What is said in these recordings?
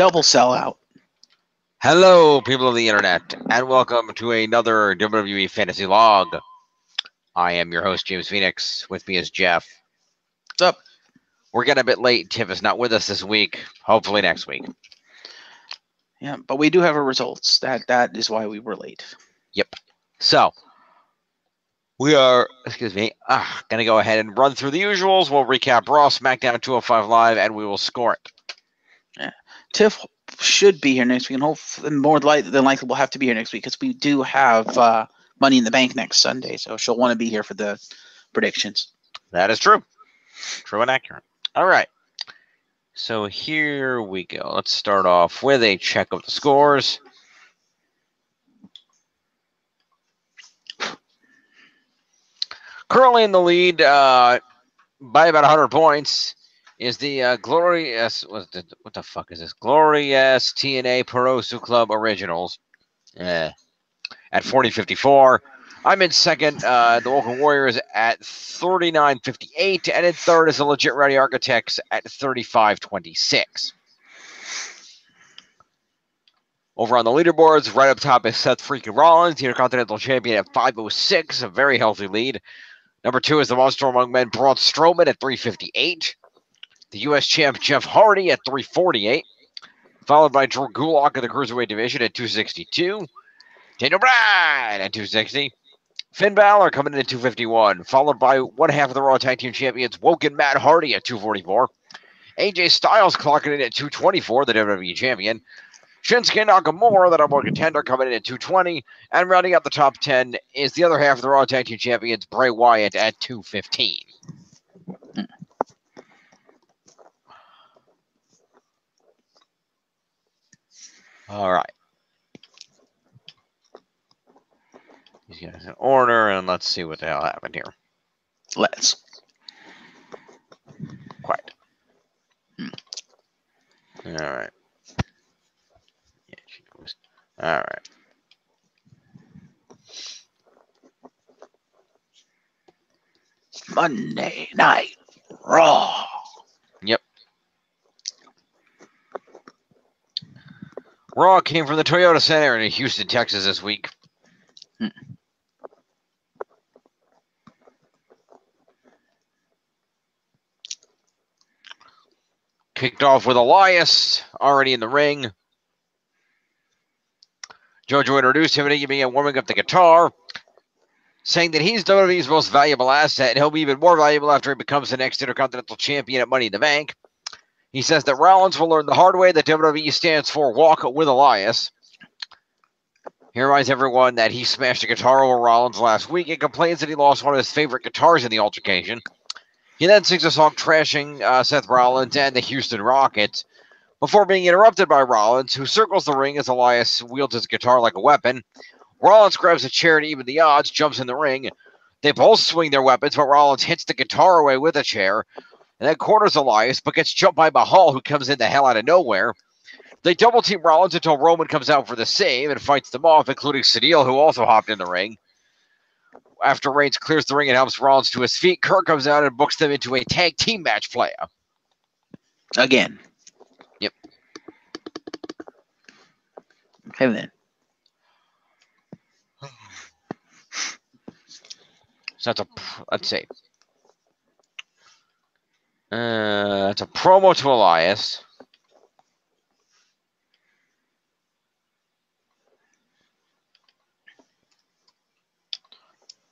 Double sellout. Hello, people of the internet, and welcome to another WWE Fantasy Log. I am your host, James Phoenix. With me is Jeff. What's up? We're getting a bit late. Tiff is not with us this week. Hopefully next week. Yeah, but we do have our results. That is why we were late. Yep. So, we are, going to go ahead and run through the usuals. We'll recap Raw, SmackDown 205 Live, and we will score it. Yeah. Tiff should be here next week, and hopefully more than likely we'll have to be here next week because we do have Money in the Bank next Sunday, so she'll want to be here for the predictions. That is true. True and accurate. All right. So here we go. Let's start off with a check of the scores. Currently in the lead by about 100 points is the Glorious, what the fuck is this? Glorious TNA Perosu Club Originals at 40.54. I'm in second, the Woken Warriors at 39.58, and in third is the Legit Ready Architects at 35.26. Over on the leaderboards, right up top is Seth freaking Rollins, the Intercontinental Champion at 5.06, a very healthy lead. Number 2 is the Monster Among Men, Braun Strowman at 3.58. The U.S. Champ, Jeff Hardy at 3.48. Followed by Drew Gulak of the Cruiserweight Division at 2.62. Daniel Bryan at 2.60. Finn Balor coming in at 2.51. Followed by one half of the Raw Tag Team Champions, Woken Matt Hardy at 2.44. AJ Styles clocking in at 2.24, the WWE Champion. Shinsuke Nakamura, the number one contender, coming in at 2.20. And rounding out the top 10 is the other half of the Raw Tag Team Champions, Bray Wyatt at 2.15. All right. These guys in order, and let's see what the hell happened here. Let's. Quiet. All right. Yeah, she goes. All right. Monday Night Raw. Yep. Raw came from the Toyota Center in Houston, Texas this week. Kicked off with Elias already in the ring. JoJo introduced him and he began warming up the guitar, saying that he's WWE's most valuable asset and he'll be even more valuable after he becomes the next Intercontinental Champion at Money in the Bank. He says that Rollins will learn the hard way that WWE stands for Walk with Elias. He reminds everyone that he smashed a guitar over Rollins last week and complains that he lost one of his favorite guitars in the altercation. He then sings a song trashing Seth Rollins and the Houston Rockets before being interrupted by Rollins, who circles the ring as Elias wields his guitar like a weapon. Rollins grabs a chair to even the odds, jumps in the ring. They both swing their weapons, but Rollins hits the guitar away with a chair and then corners Elias, but gets jumped by Mahal, who comes in the hell out of nowhere. They double-team Rollins until Roman comes out for the save and fights them off, including Cedille, who also hopped in the ring. After Reigns clears the ring and helps Rollins to his feet, Kurt comes out and books them into a tag team match play. Again. Yep. Okay, then. So let's see. It's a promo to Elias.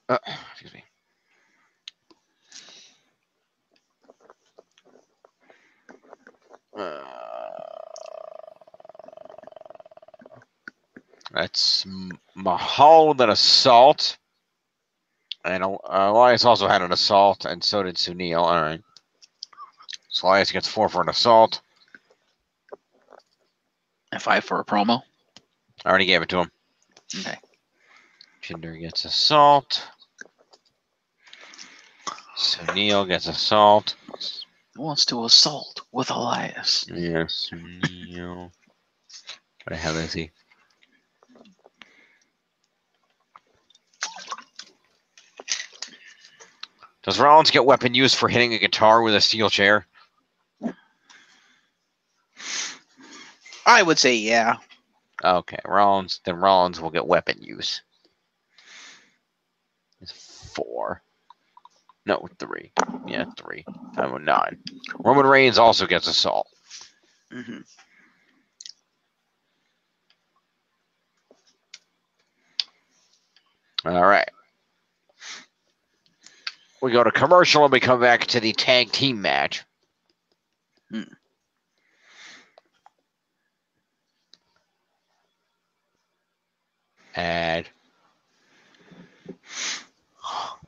Excuse me. That's Mahal with an assault. And Elias also had an assault, and so did Sunil. All right. So Elias gets 4 for an assault. And 5 for a promo. I already gave it to him. Okay. Jinder gets assault. Sunil gets assault. Who wants to assault with Elias? Yes, Sunil. What the hell is he? Does Rollins get weapon use for hitting a guitar with a steel chair? I would say yeah. Okay, Rollins. Then Rollins will get weapon use. It's 4. No, 3. Yeah, 3. 9. Roman Reigns also gets assault. Mm-hmm. All right. We go to commercial and we come back to the tag team match. And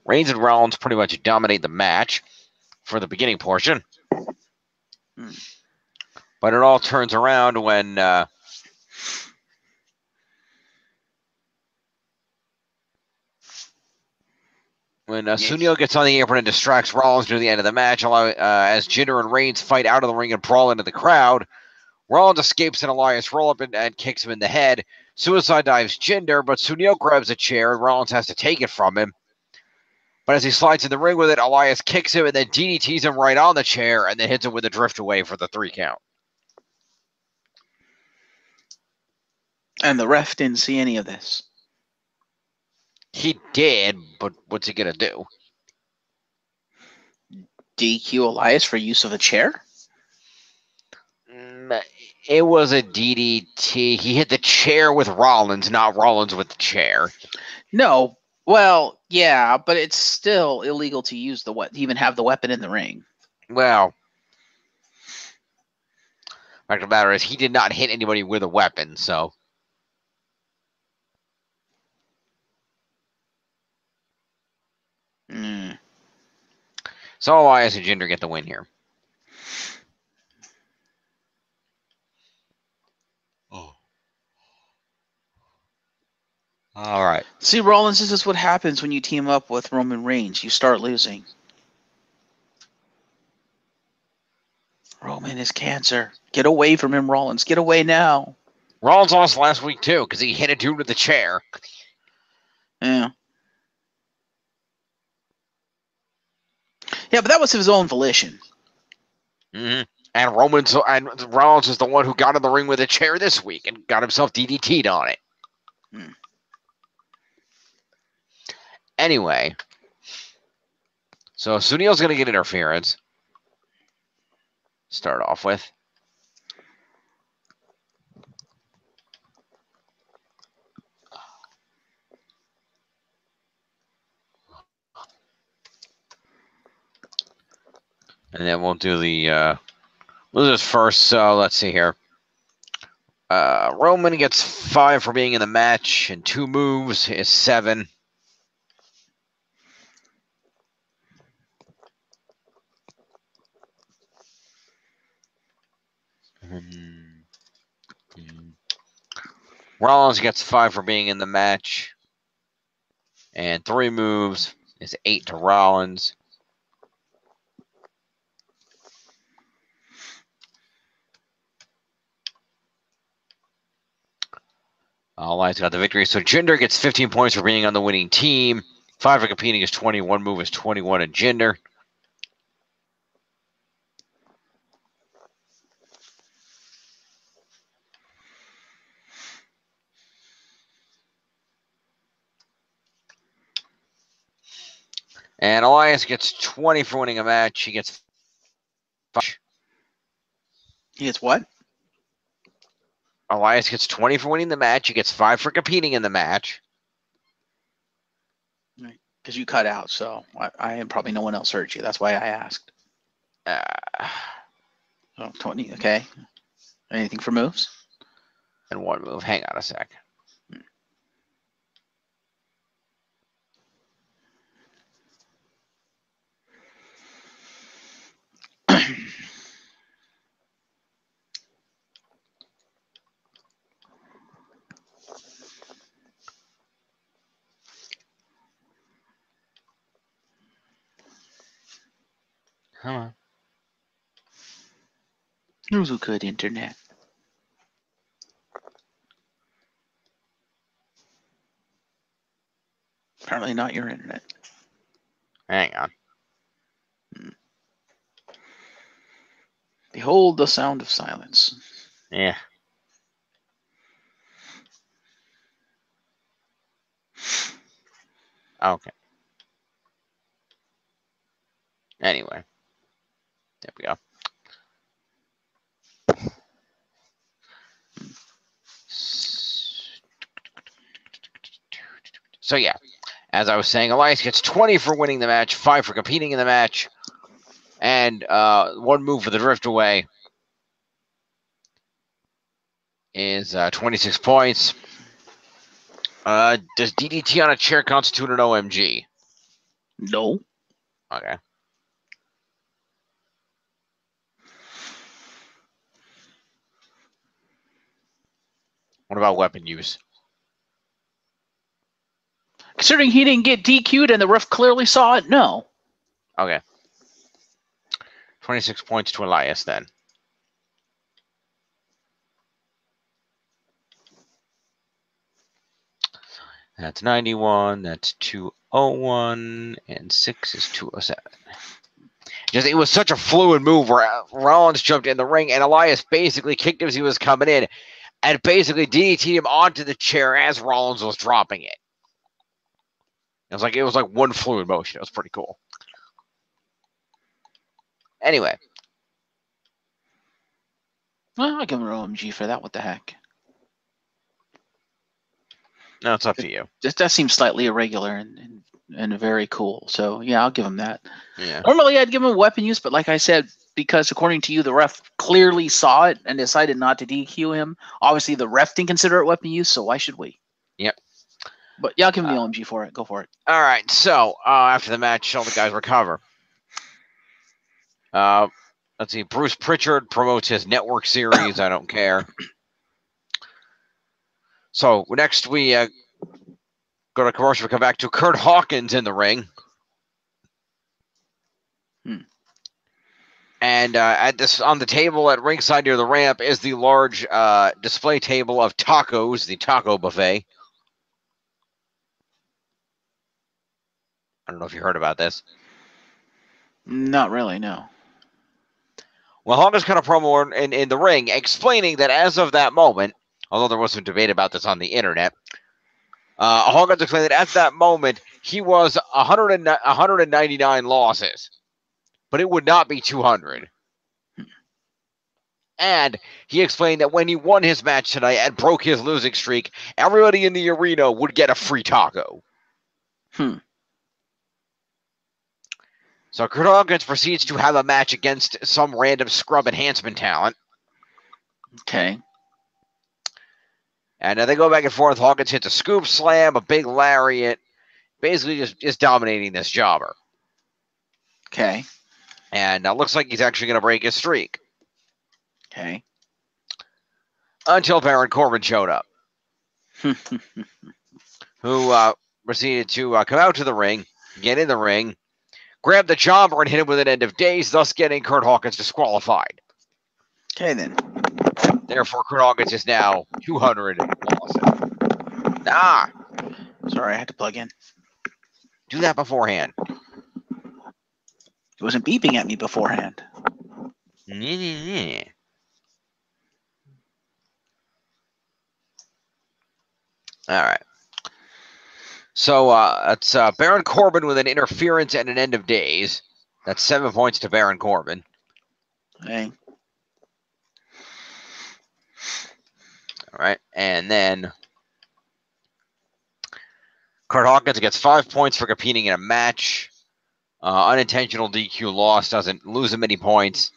Reigns and Rollins pretty much dominate the match for the beginning portion. But it all turns around when Yes. Sunil gets on the apron and distracts Rollins near the end of the match, as Jinder and Reigns fight out of the ring and brawl into the crowd. Rollins escapes an Elias roll-up and kicks him in the head. Suicide dives Jinder, but Sunil grabs a chair and Rollins has to take it from him. But as he slides in the ring with it, Elias kicks him and then DDTs him right on the chair and then hits him with a drift away for the 3 count. And the ref didn't see any of this. He did, but what's he going to do? DQ Elias for use of a chair? It was a DDT. He hit the chair with Rollins, not Rollins with the chair. No. Well, yeah, but it's still illegal to use even have the weapon in the ring. Well, the fact of the matter is he did not hit anybody with a weapon, so. So Elias and Jinder get the win here. Oh. All right. See, Rollins, this is what happens when you team up with Roman Reigns. You start losing. Roman is cancer. Get away from him, Rollins. Get away now. Rollins lost last week, too, because he hit a dude with the chair. Yeah. Yeah, but that was his own volition. Mm-hmm. And Rollins is the one who got in the ring with a chair this week and got himself DDT'd on it. Anyway, so Sunil's going to get interference. Start off with. And then we'll do the losers first. So let's see here. Roman gets 5 for being in the match, and 2 moves is 7. Rollins gets 5 for being in the match, and 3 moves is 8 to Rollins. Elias got the victory. So Jinder gets 15 points for being on the winning team. 5 for competing is 20. 1 move is 21 to Jinder. And Elias gets 20 for winning a match. He gets 5. He gets what? Elias gets 20 for winning the match. He gets 5 for competing in the match. Because you cut out, so I probably no one else heard you. That's why I asked. 20, okay. Anything for moves? And 1 move. Hang on a sec. Come on. It was a good internet. Apparently not your internet. Hang on. Behold the sound of silence. Yeah. Okay. Anyway, there we go. So yeah, as I was saying, Elias gets 20 for winning the match, 5 for competing in the match, and 1 move for the drift away is 26 points. Does DDT on a chair constitute an OMG? No. Okay. What about weapon use? Considering he didn't get DQ'd and the ref clearly saw it, no. Okay. 26 points to Elias then. That's 91, that's 201, and 6 is 207. Just, it was such a fluid move where Rollins jumped in the ring and Elias basically kicked him as he was coming in and basically DDT'd him onto the chair as Rollins was dropping it. It was like one fluid motion. It was pretty cool. Anyway. Well, I'll give him an OMG for that. What the heck? No, it's up to you. That seems slightly irregular and very cool. So, yeah, I'll give him that. Yeah. Normally, I'd give him weapon use, but like I said, because according to you, the ref clearly saw it and decided not to DQ him. Obviously, the ref didn't consider it weapon use, so why should we? Yep. But, yeah, I'll give him the OMG for it. Go for it. All right, so after the match, all the guys recover. Let's see. Bruce Pritchard promotes his network series. I don't care. So next we go to commercial. We come back to Kurt Hawkins in the ring. And on the table at ringside near the ramp is the large display table of tacos, the taco buffet. I don't know if you heard about this. Not really, no. Well, Hawkins cut a promo in the ring explaining that as of that moment, although there was some debate about this on the internet, Hawkins explained that at that moment he was 199 losses, but it would not be 200. And he explained that when he won his match tonight and broke his losing streak, everybody in the arena would get a free taco. So Kurt Hawkins proceeds to have a match against some random scrub enhancement talent. Okay. And they go back and forth. Hawkins hits a scoop slam, a big lariat, basically just dominating this jobber. Okay. And it looks like he's actually going to break his streak. Okay. Until Baron Corbin showed up. Who proceeded to come out to the ring, get in the ring, grab the jobber and hit him with an end of days, thus getting Kurt Hawkins disqualified. Okay, then. Therefore, Kurt Hawkins is now 200 losses. Sorry, I had to plug in. Do that beforehand. It wasn't beeping at me beforehand. All right. So it's Baron Corbin with an interference and an end of days. That's 7 points to Baron Corbin. Okay. All right. And then Kurt Hawkins gets 5 points for competing in a match. Unintentional DQ loss, doesn't lose him any points.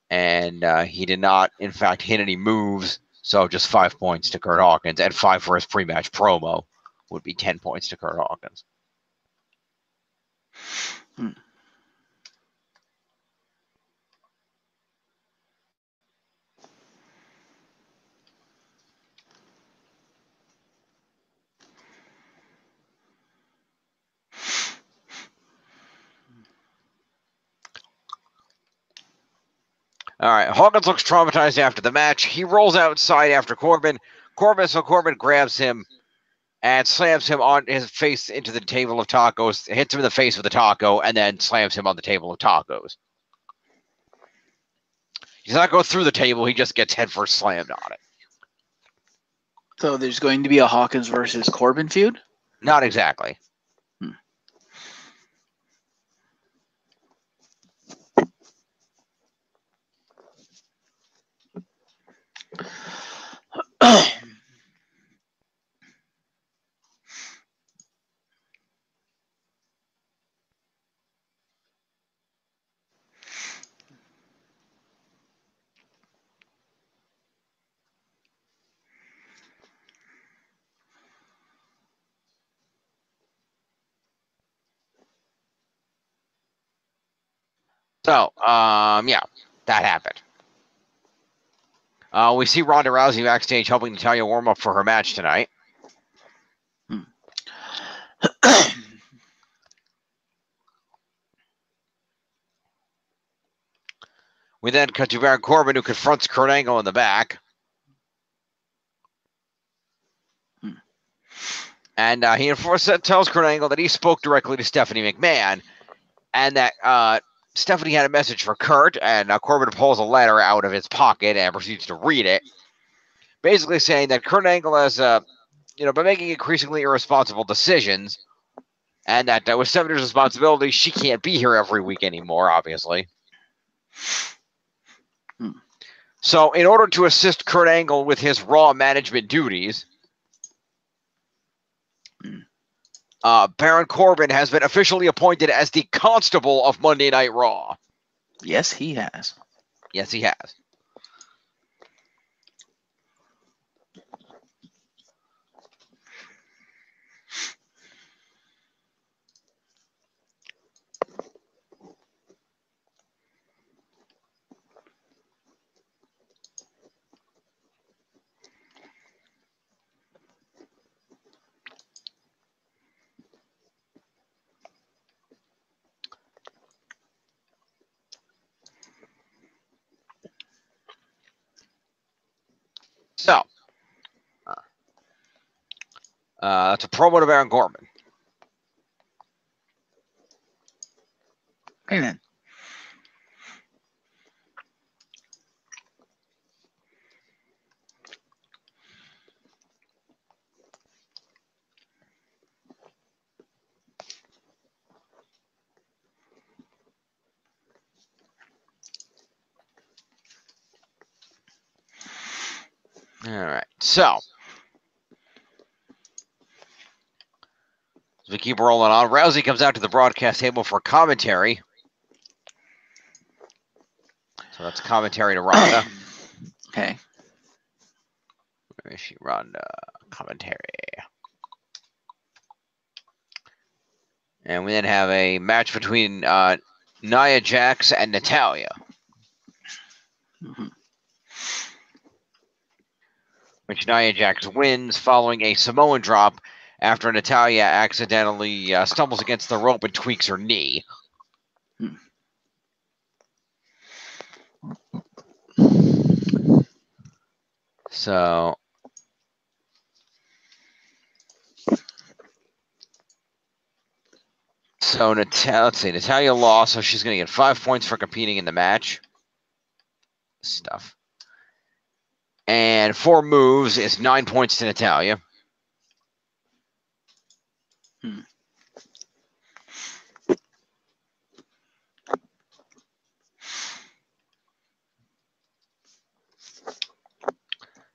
And he did not, in fact, hit any moves. So just 5 points to Kurt Hawkins and 5 for his pre-match promo. Would be 10 points to Kurt Hawkins. All right, Hawkins looks traumatized after the match. He rolls outside after Corbin. Corbin grabs him and slams him on his face into the table of tacos, hits him in the face with a taco, and then slams him on the table of tacos. He does not go through the table, he just gets headfirst slammed on it. So there's going to be a Hawkins versus Corbin feud? Not exactly. So, yeah, that happened. We see Ronda Rousey backstage helping Natalya warm up for her match tonight. We then cut to Baron Corbin, who confronts Kurt Angle in the back. And he tells Kurt Angle that he spoke directly to Stephanie McMahon and that Stephanie had a message for Kurt, and Corbin pulls a letter out of his pocket and proceeds to read it, basically saying that Kurt Angle has, been making increasingly irresponsible decisions, and that with Stephanie's responsibility, she can't be here every week anymore, obviously. So, in order to assist Kurt Angle with his Raw management duties, Baron Corbin has been officially appointed as the Constable of Monday Night Raw. Yes, he has. Yes, he has. So, that's a promo to Baron Corbin. Amen. All right. So, as we keep rolling on, Rousey comes out to the broadcast table for commentary. So that's commentary to Ronda. Okay. Where is she? Ronda. Commentary. And we then have a match between Nia Jax and Natalya. Mm-hmm. Which Nia Jax wins following a Samoan drop after Natalya accidentally stumbles against the rope and tweaks her knee. So let's see. Natalya lost, so she's going to get 5 points for competing in the match. Stuff. And 4 moves is 9 points to Natalya.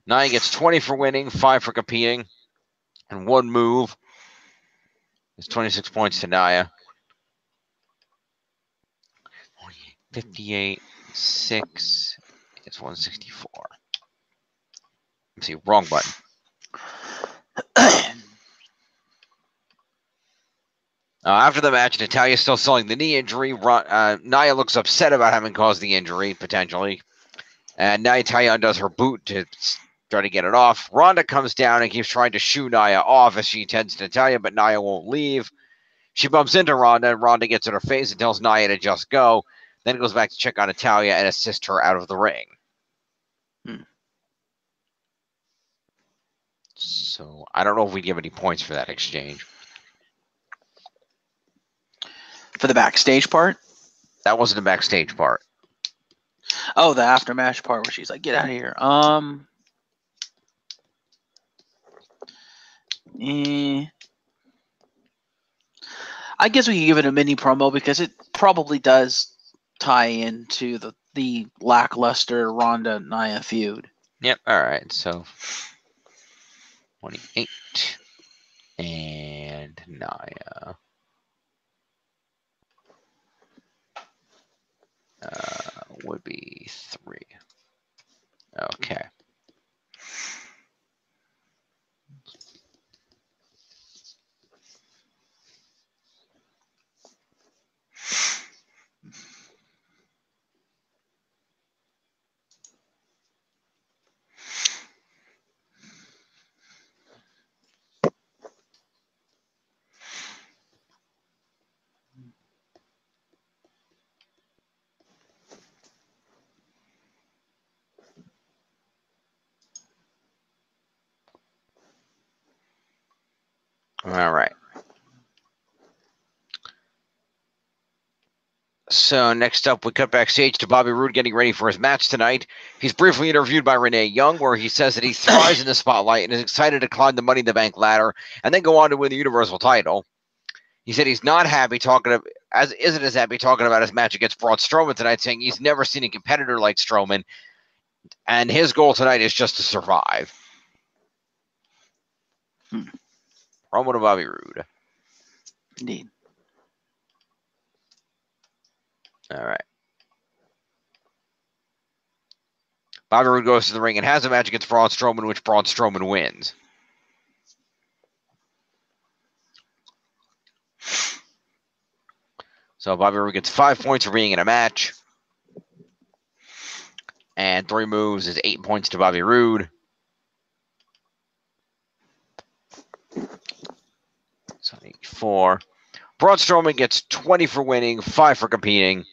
Nia gets 20 for winning, 5 for competing, and 1 move is 26 points to Nia. 58, 6, it's 164. Let's see, wrong button. After the match, Natalya's still selling the knee injury. Nia looks upset about having caused the injury, potentially. And now Natalya undoes her boot to try to get it off. Ronda comes down and keeps trying to shoo Nia off as she tends to Natalya, but Nia won't leave. She bumps into Ronda, and Ronda gets in her face and tells Nia to just go. Then goes back to check on Natalya and assist her out of the ring. So I don't know if we'd give any points for that exchange. For the backstage part? That wasn't the backstage part. Oh, the aftermatch part where she's like, "Get out of here." I guess we can give it a mini promo because it probably does tie into the lackluster Ronda Nia feud. Yep. All right. So 28 and Nia. Would be 3. Okay. All right. So next up, we cut backstage to Bobby Roode getting ready for his match tonight. He's briefly interviewed by Renee Young, where he says that he thrives in the spotlight and is excited to climb the Money in the Bank ladder and then go on to win the Universal title. He said he's not happy isn't as happy talking about his match against Braun Strowman tonight, saying he's never seen a competitor like Strowman, and his goal tonight is just to survive. Promo to Bobby Roode. Indeed. All right. Bobby Roode goes to the ring and has a match against Braun Strowman, which Braun Strowman wins. So Bobby Roode gets 5 points for being in a match. And 3 moves is 8 points to Bobby Roode. So 4. Braun Strowman gets 20 for winning, 5 for competing,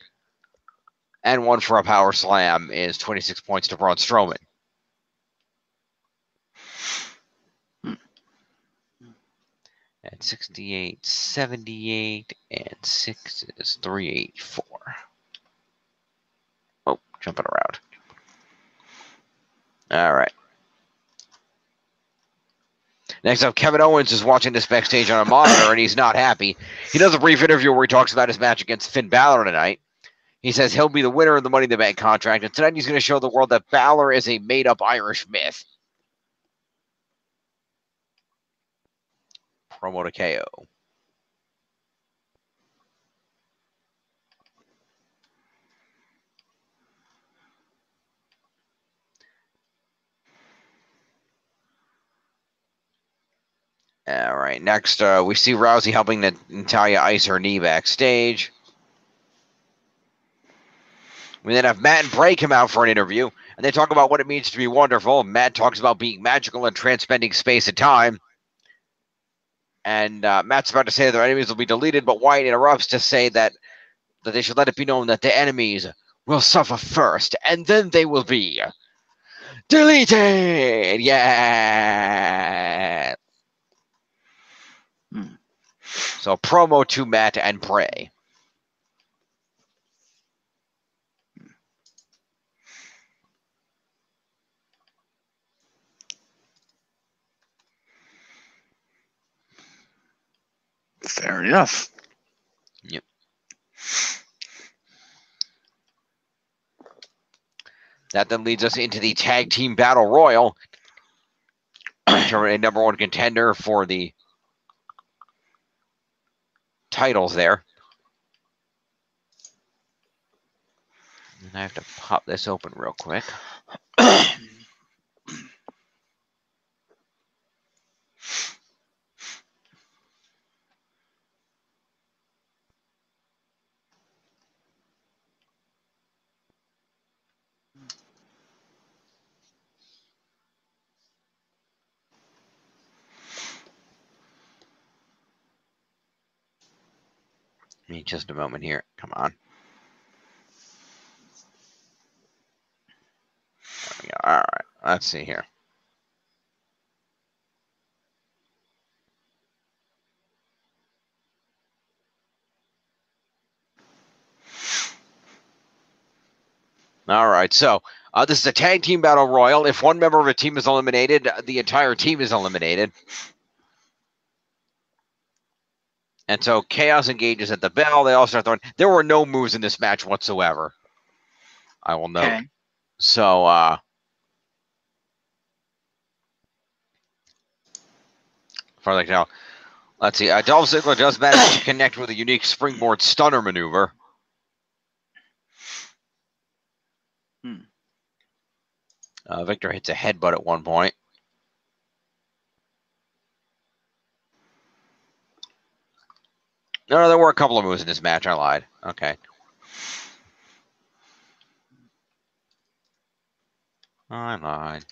and 1 for a power slam is 26 points to Braun Strowman. And 68, 78, and 6 is 384. Oh, jumping around. All right. Next up, Kevin Owens is watching this backstage on a monitor, and he's not happy. He does a brief interview where he talks about his match against Finn Balor tonight. He says he'll be the winner of the Money in the Bank contract, and tonight he's going to show the world that Balor is a made-up Irish myth. Promo to KO. All right, next we see Rousey helping Natalya ice her knee backstage. We then have Matt and Bray come out for an interview, and they talk about what it means to be wonderful. Matt talks about being magical and transcending space and time. And Matt's about to say that their enemies will be deleted, but Wyatt interrupts to say that they should let it be known that the enemies will suffer first, and then they will be deleted. Yeah. So promo to Matt and Bray. Fair enough. Yep. That then leads us into the Tag Team Battle Royal. A number 1 contender for the titles there. And I have to pop this open real quick. Need just a moment here. Come on. There we go. All right. Let's see here. All right. So this is a Tag Team Battle Royal. If one member of a team is eliminated, the entire team is eliminated. And so Chaos engages at the bell. They all start throwing. There were no moves in this match whatsoever, I will note. Okay. So, far as I can tell. Let's see. Dolph Ziggler does manage to connect with a unique springboard stunner maneuver. Victor hits a headbutt at one point. No, there were a couple of moves in this match. I lied. Okay. I lied.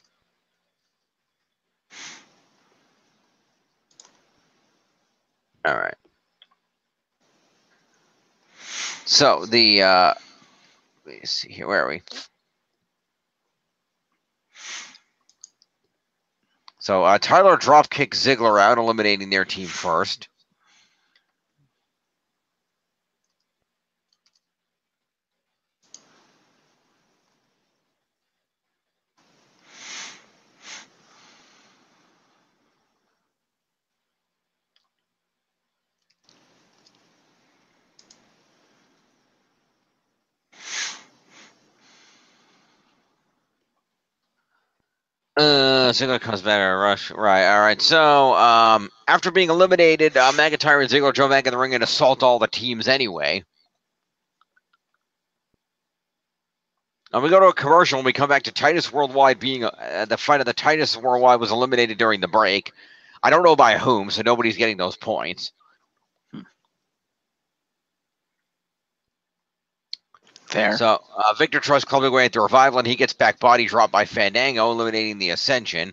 All right. So the let me see here. Where are we? So Tyler dropkicked Ziggler out, eliminating their team first. Ziggler comes back at a rush. Right, all right. So, after being eliminated, McIntyre and Ziggler drove back in the ring and assault all the teams anyway. We go to a commercial and we come back to Titus Worldwide being the fight of the Titus Worldwide was eliminated during the break. I don't know by whom, so nobody's getting those points. Fair. So Victor tries clubbing away at the Revival, and he gets back body drop by Fandango, eliminating the Ascension.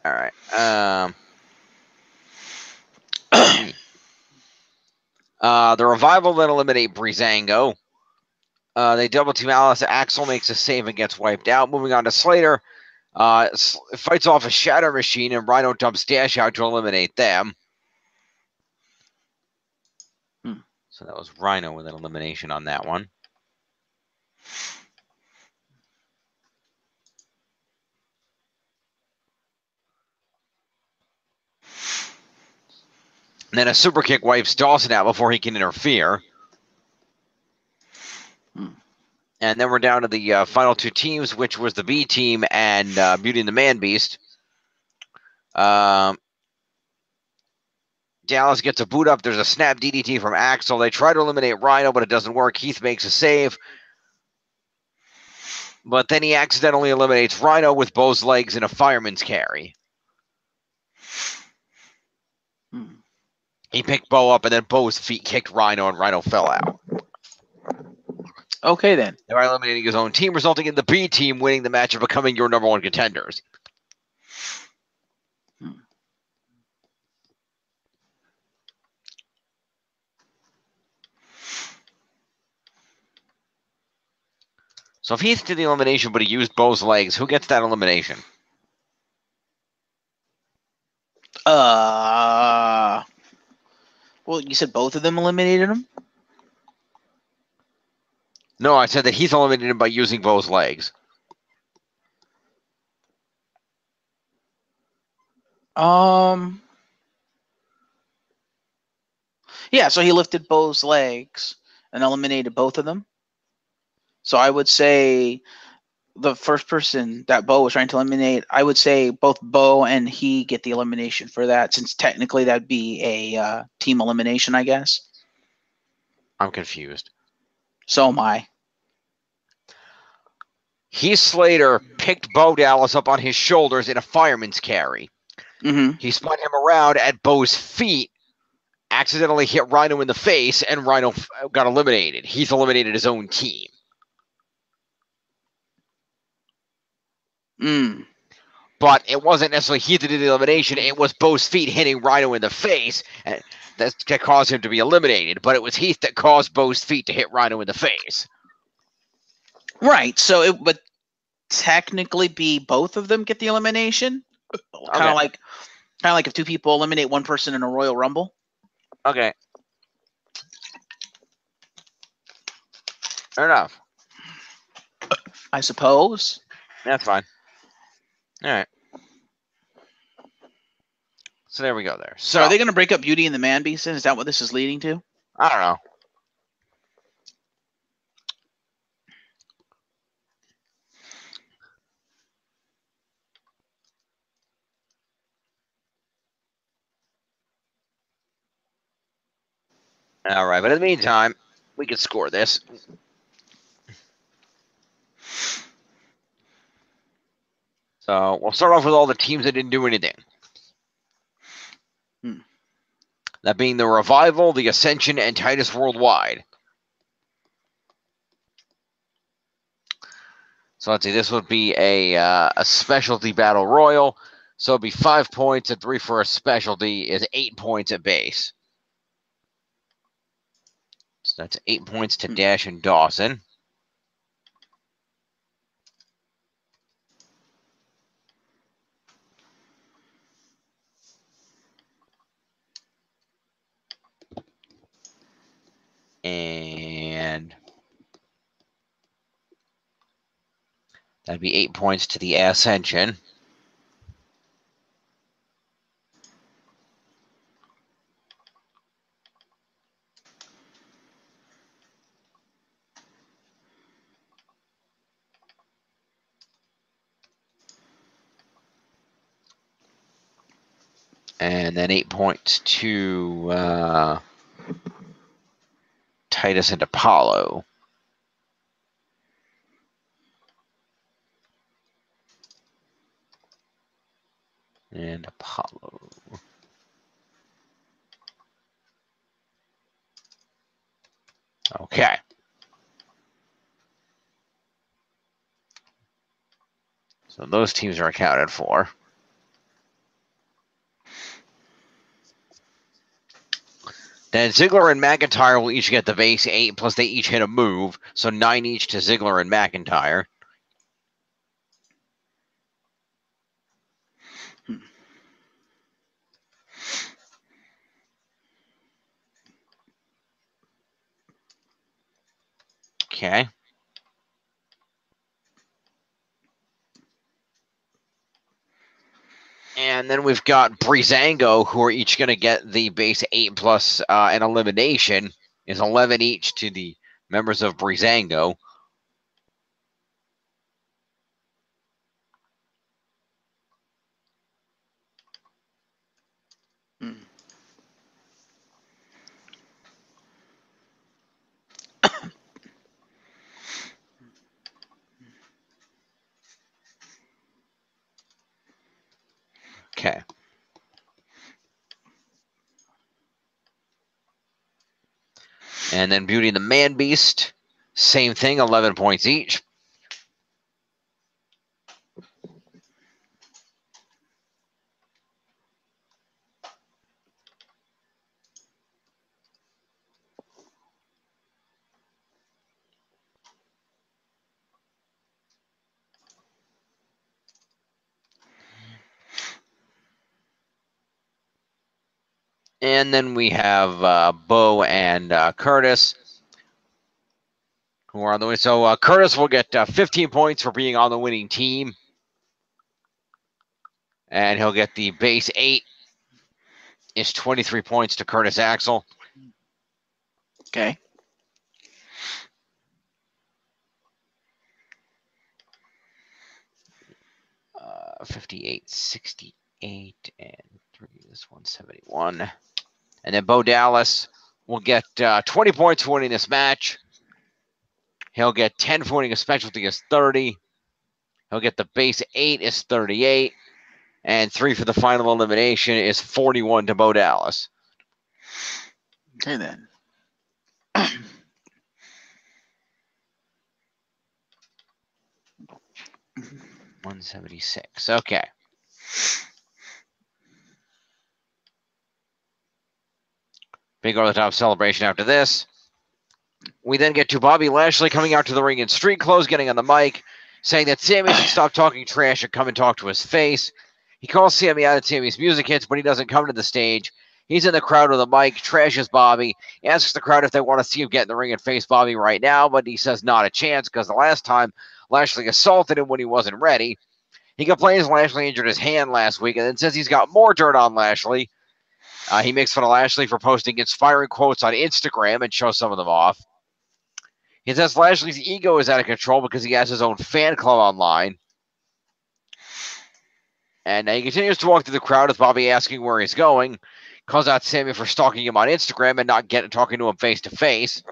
All right. The Revival then eliminate Breezango. They double team Alice. Axel makes a save and gets wiped out. Moving on to Slater. Fights off a Shatter Machine, and Rhino dumps Dash out to eliminate them. So that was Rhino with an elimination on that one. And then a super kick wipes Dawson out before he can interfere. And then we're down to the final two teams, which was the B team and Beauty and the Man Beast. Dallas gets a boot up. There's a snap DDT from Axel. They try to eliminate Rhino, but it doesn't work. Heath makes a save. But then he accidentally eliminates Rhino with Bo's legs in a fireman's carry. He picked Bo up, and then Bo's feet kicked Rhino, and Rhino fell out. Okay, then. Thereby eliminating his own team, resulting in the B team winning the match and becoming your number one contenders. So if Heath did the elimination, but he used Bo's legs, who gets that elimination? Well, you said both of them eliminated him? No, I said that Heath eliminated him by using Bo's legs. Yeah, so he lifted Bo's legs and eliminated both of them. So I would say the first person that Bo was trying to eliminate, I would say both Bo and he get the elimination for that, since technically that'd be a team elimination, I guess. I'm confused. So am I. Heath Slater picked Bo Dallas up on his shoulders in a fireman's carry. He spun him around at Bo's feet, accidentally hit Rhino in the face, and Rhino got eliminated. Heath eliminated his own team. But it wasn't necessarily Heath that did the elimination. It was Bo's feet hitting Rhino in the face that caused him to be eliminated. But it was Heath that caused Bo's feet to hit Rhino in the face. Right. So it would technically be both of them get the elimination. Kind of like if two people eliminate one person in a Royal Rumble. Okay. Fair enough. I suppose. That's fine. All right. So there we go there. So are they going to break up Beauty and the Man Beast? Is that what this is leading to? I don't know. All right, but in the meantime, we can score this. So we'll start off with all the teams that didn't do anything. That being the Revival, the Ascension, and Titus Worldwide. So let's see, this would be a specialty battle royal. So it'd be 5 points, and 3 for a specialty is 8 points at base. So that's 8 points to Dash and Dawson. And that'd be 8 points to the Ascension. And then 8 points to Titus and Apollo. And Apollo. Okay. So those teams are accounted for. Then Ziggler and McIntyre will each get the base 8, plus they each hit a move. So 9 each to Ziggler and McIntyre. Okay. And then we've got Breezango, who are each going to get the base 8 plus an elimination. Is 11 each to the members of Breezango. Okay. And then Beauty and the Man Beast, same thing, 11 points each. And then we have Bo and Curtis, who are on the way. So Curtis will get 15 points for being on the winning team. And he'll get the base 8. Is 23 points to Curtis Axel. Okay. Uh, 58, 68, and 3 is 171. And then Bo Dallas will get 20 points for winning this match. He'll get 10 for winning a specialty is 30. He'll get the base 8 is 38. And 3 for the final elimination is 41 to Bo Dallas. Okay, then. 176. Okay. Big over the top celebration after this. We then get to Bobby Lashley coming out to the ring in street clothes, getting on the mic, saying that Sammy should stop talking trash and come and talk to his face. He calls Sammy out at Sammy's music hits, but he doesn't come to the stage. He's in the crowd with a mic, trashes Bobby, asks the crowd if they want to see him get in the ring and face Bobby right now, but he says not a chance because the last time Lashley assaulted him when he wasn't ready. He complains Lashley injured his hand last week and then says he's got more dirt on Lashley. He makes fun of Lashley for posting inspiring quotes on Instagram and shows some of them off. He says Lashley's ego is out of control because he has his own fan club online. And he continues to walk through the crowd with Bobby asking where he's going. Calls out Sammy for stalking him on Instagram and not talking to him face to face.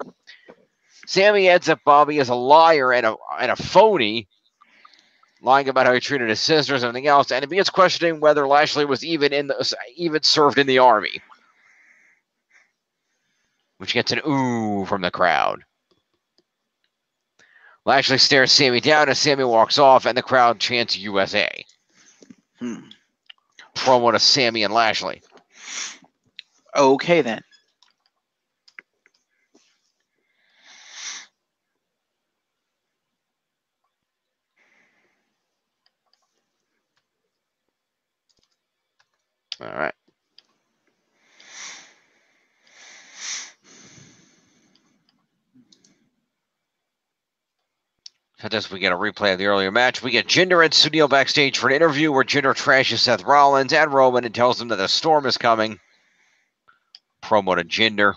Sammy adds that Bobby is a liar and a phony, lying about how he treated his sisters and everything else, and he begins questioning whether Lashley was even served in the army, which gets an ooh from the crowd. Lashley stares Sammy down as Sammy walks off, and the crowd chants USA. Promo to Sammy and Lashley. Okay, then. All right. So this we get a replay of the earlier match. We get Jinder and Sunil backstage for an interview where Jinder trashes Seth Rollins and Roman and tells them that the storm is coming. Promo to Jinder.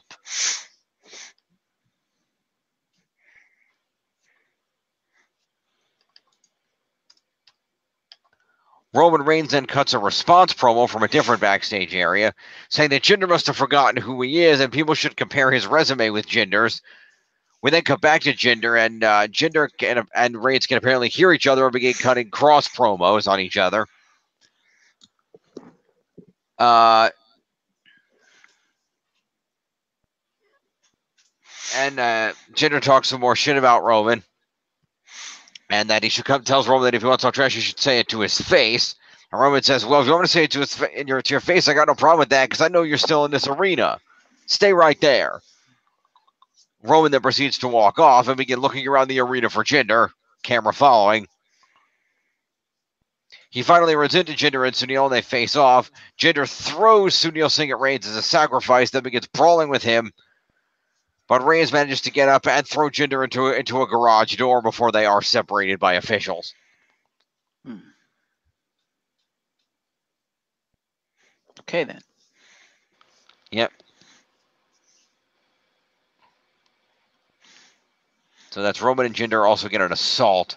Roman Reigns then cuts a response promo from a different backstage area, saying that Jinder must have forgotten who he is and people should compare his resume with Jinder's. We then cut back to Jinder, and Jinder and Reigns can apparently hear each other and begin cutting cross promos on each other. And Jinder talks some more shit about Roman, and that he should tells Roman that if he wants to talk trash, he should say it to his face. And Roman says, "Well, if you want me to say it to your face, I got no problem with that because I know you're still in this arena. Stay right there." Roman then proceeds to walk off and begin looking around the arena for Jinder, camera following. He finally runs into Jinder and Sunil, and they face off. Jinder throws Sunil Singh at Reigns as a sacrifice, then begins brawling with him. But Reigns manages to get up and throw Jinder into a garage door before they are separated by officials. Okay, then. Yep. So that's Roman and Jinder also get an assault.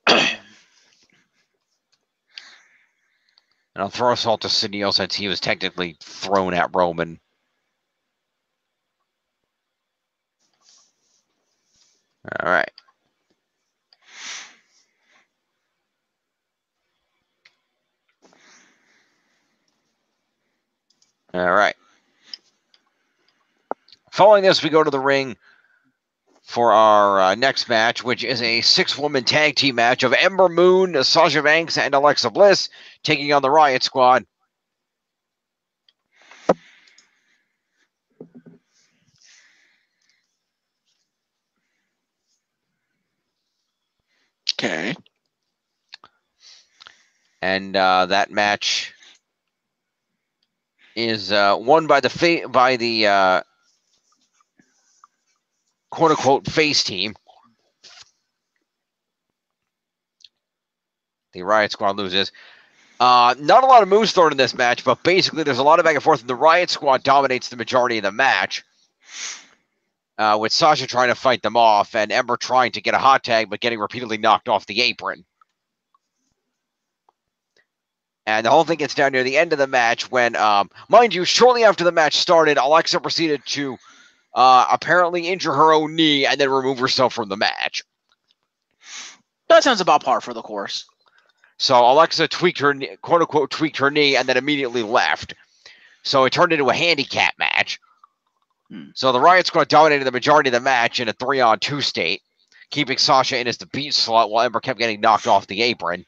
And I'll throw assault to Sunil since he was technically thrown at Roman. All right. All right. Following this, we go to the ring for our next match, which is a 6-woman tag team match of Ember Moon, Sasha Banks, and Alexa Bliss taking on the Riot Squad. Okay. And that match is won by the quote-unquote face team. The Riot Squad loses. Not a lot of moves thrown in this match, but basically there's a lot of back and forth, and the Riot Squad dominates the majority of the match, with Sasha trying to fight them off and Ember trying to get a hot tag, but getting repeatedly knocked off the apron. And the whole thing gets down near the end of the match when, mind you, shortly after the match started, Alexa proceeded to apparently injure her own knee and then remove herself from the match. That sounds about par for the course. So Alexa quote-unquote tweaked her knee and then immediately left. So it turned into a handicap match. So the Riot Squad dominated the majority of the match in a 3-on-2 state, keeping Sasha in as the beat slot while Ember kept getting knocked off the apron.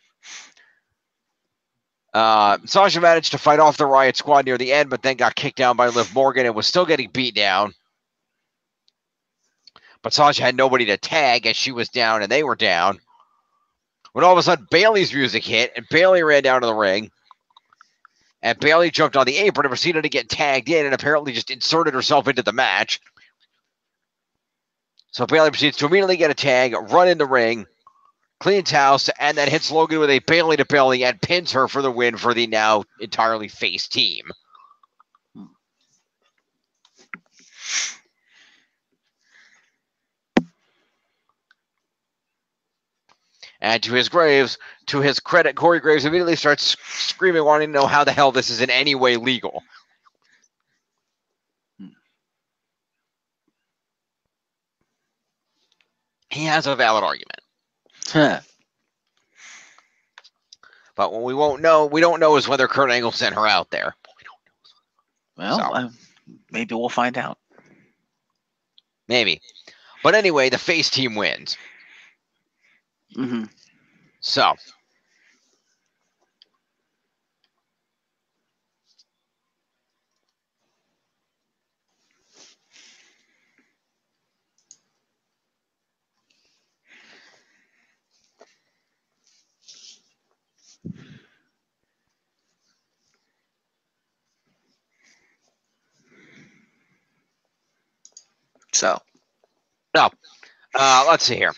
Sasha managed to fight off the Riot Squad near the end, but then got kicked down by Liv Morgan and was still getting beat down. But Sasha had nobody to tag as she was down and they were down. When all of a sudden Bayley's music hit and Bayley ran down to the ring. And Bayley jumped on the apron and proceeded to get tagged in and apparently just inserted herself into the match. So Bayley proceeds to immediately get a tag, run in the ring, cleans house, and then hits Logan with a Bayley to belly and pins her for the win for the now entirely face team. And to his credit, Corey Graves immediately starts screaming, wanting to know how the hell this is in any way legal. He has a valid argument. Huh. But what we don't know is whether Kurt Angle sent her out there. Well, maybe we'll find out. Maybe. But anyway, the face team wins. Mm-hmm. So. Let's see here.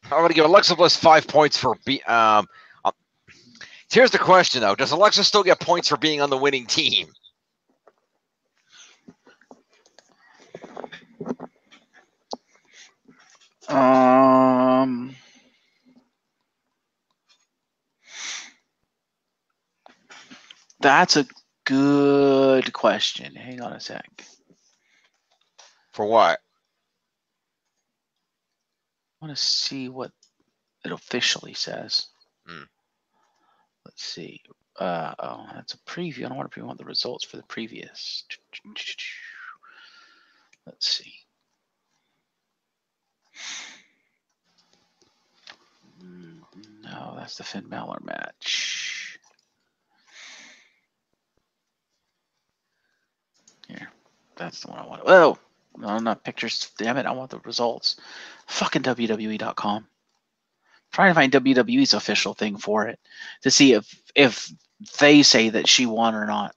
I'm going to give Alexa Bliss 5 points for here's the question, though. Does Alexa still get points for being on the winning team? That's a good question. Hang on a sec. For what? I want to see what it officially says. Let's see. Oh, that's a preview. I don't want to preview the results for the previous. Let's see. No, that's the Finn Balor match. Here, that's the one I want. Whoa, no, not pictures. Damn it, I want the results. Fucking WWE.com. Trying to find WWE's official thing for it to see if they say that she won or not.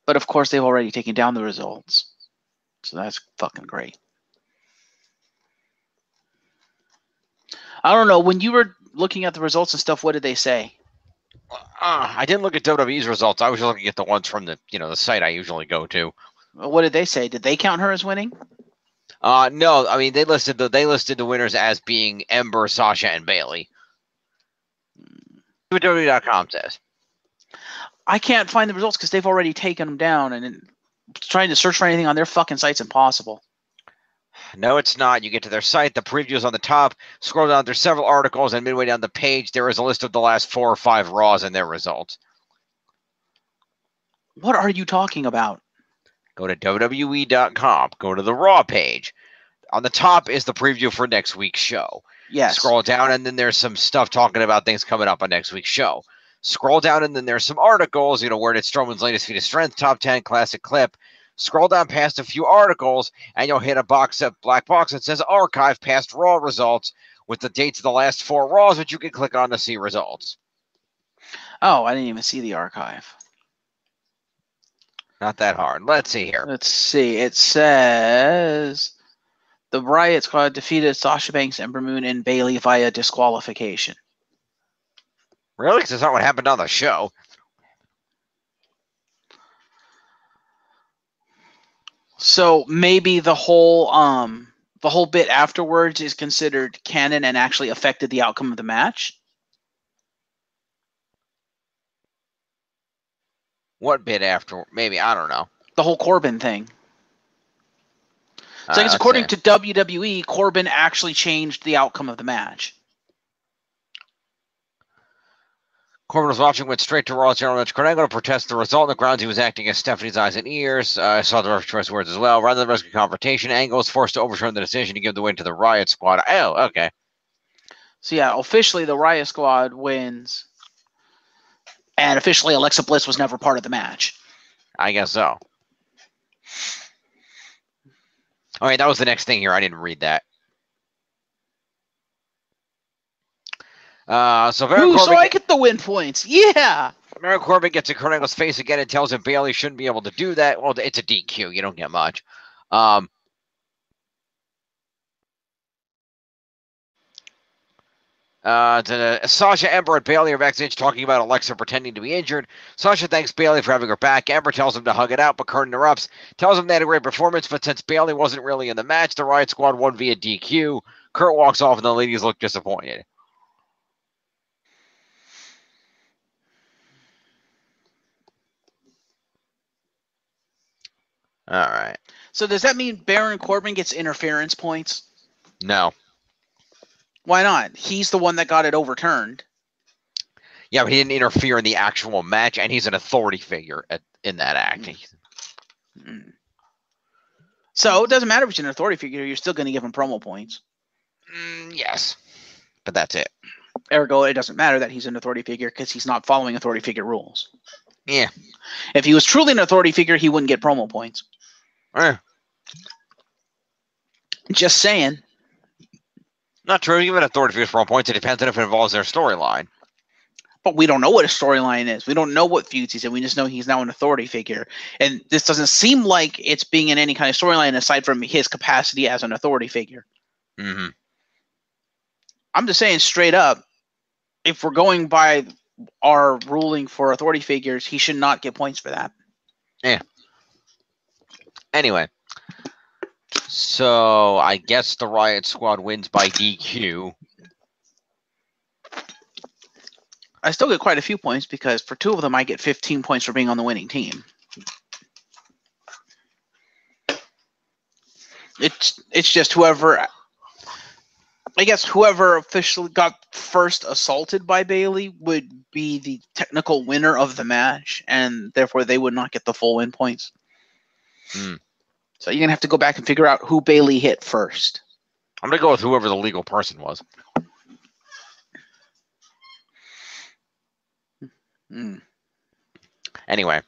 But of course, they've already taken down the results, so that's fucking great. I don't know. When you were looking at the results and stuff, what did they say? I didn't look at WWE's results. I was looking at the ones from the site I usually go to. What did they say? Did they count her as winning? No. I mean, they listed the winners as being Ember, Sasha, and Bayley. What WWE.com says. I can't find the results because they've already taken them down, and trying to search for anything on their fucking site's impossible. No, it's not. You get to their site. The preview is on the top. Scroll down. There's several articles, and midway down the page, there is a list of the last 4 or 5 Raws and their results. What are you talking about? Go to WWE.com. Go to the Raw page. On the top is the preview for next week's show. Yes. Scroll down, and then there's some stuff talking about things coming up on next week's show. Scroll down, and then there's some articles, where it's Strowman's latest feat of strength, top 10, classic clip. Scroll down past a few articles, and you'll hit a black box that says archive past Raw results with the dates of the last 4 Raws, which you can click on to see results. Oh, I didn't even see the archive. Not that hard. Let's see here. Let's see. It says the Riot Squad defeated Sasha Banks, Ember Moon, and Bayley via disqualification. Really? Because that's not what happened on the show. So maybe the whole bit afterwards is considered canon and actually affected the outcome of the match. What bit after? Maybe, I don't know. The whole Corbin thing. So I guess according to WWE, Corbin actually changed the outcome of the match. Corbin was watching, went straight to Raw's general manager Kurt Angle to protest the result on the grounds he was acting as Stephanie's eyes and ears. I saw the referee's words as well. Rather than rescue confrontation, Angle was forced to overturn the decision to give the win to the Riot Squad. Oh, okay. So yeah, officially the Riot Squad wins, and officially Alexa Bliss was never part of the match. I guess so. All right, that was the next thing here. I didn't read that. So Baron Corbin, So I get the win points. Yeah. Baron Corbin gets in Kurt Angle's face again and tells him Bayley shouldn't be able to do that. Well, it's a DQ. You don't get much. Sasha, Ember, and Bayley are backstage talking about Alexa pretending to be injured. Sasha thanks Bayley for having her back. Ember tells him to hug it out, but Kurt interrupts, tells him they had a great performance, but since Bayley wasn't really in the match, the Riot Squad won via DQ. Kurt walks off, and the ladies look disappointed. All right. So does that mean Baron Corbin gets interference points? No. Why not? He's the one that got it overturned. Yeah, but he didn't interfere in the actual match, and he's an authority figure in that act. So it doesn't matter if he's an authority figure, you're still going to give him promo points. Yes, but that's it. Ergo, it doesn't matter that he's an authority figure because he's not following authority figure rules. Yeah. If he was truly an authority figure, he wouldn't get promo points. Just saying. Not true. Even authority figures promo points. It depends on if it involves their storyline. But we don't know what his storyline is. We don't know what feuds he's in. We just know he's now an authority figure. And this doesn't seem like it's being in any kind of storyline aside from his capacity as an authority figure. Mm-hmm. I'm just saying straight up, if we're going by our ruling for authority figures, he should not get points for that. Yeah. Anyway. So I guess the Riot Squad wins by DQ. I still get quite a few points because for two of them, I get 15 points for being on the winning team. It's just whoever, I guess whoever officially got first assaulted by Bayley would be the technical winner of the match, and therefore they would not get the full win points. So you're going to have to go back and figure out who Bayley hit first. I'm going to go with whoever the legal person was. Anyway.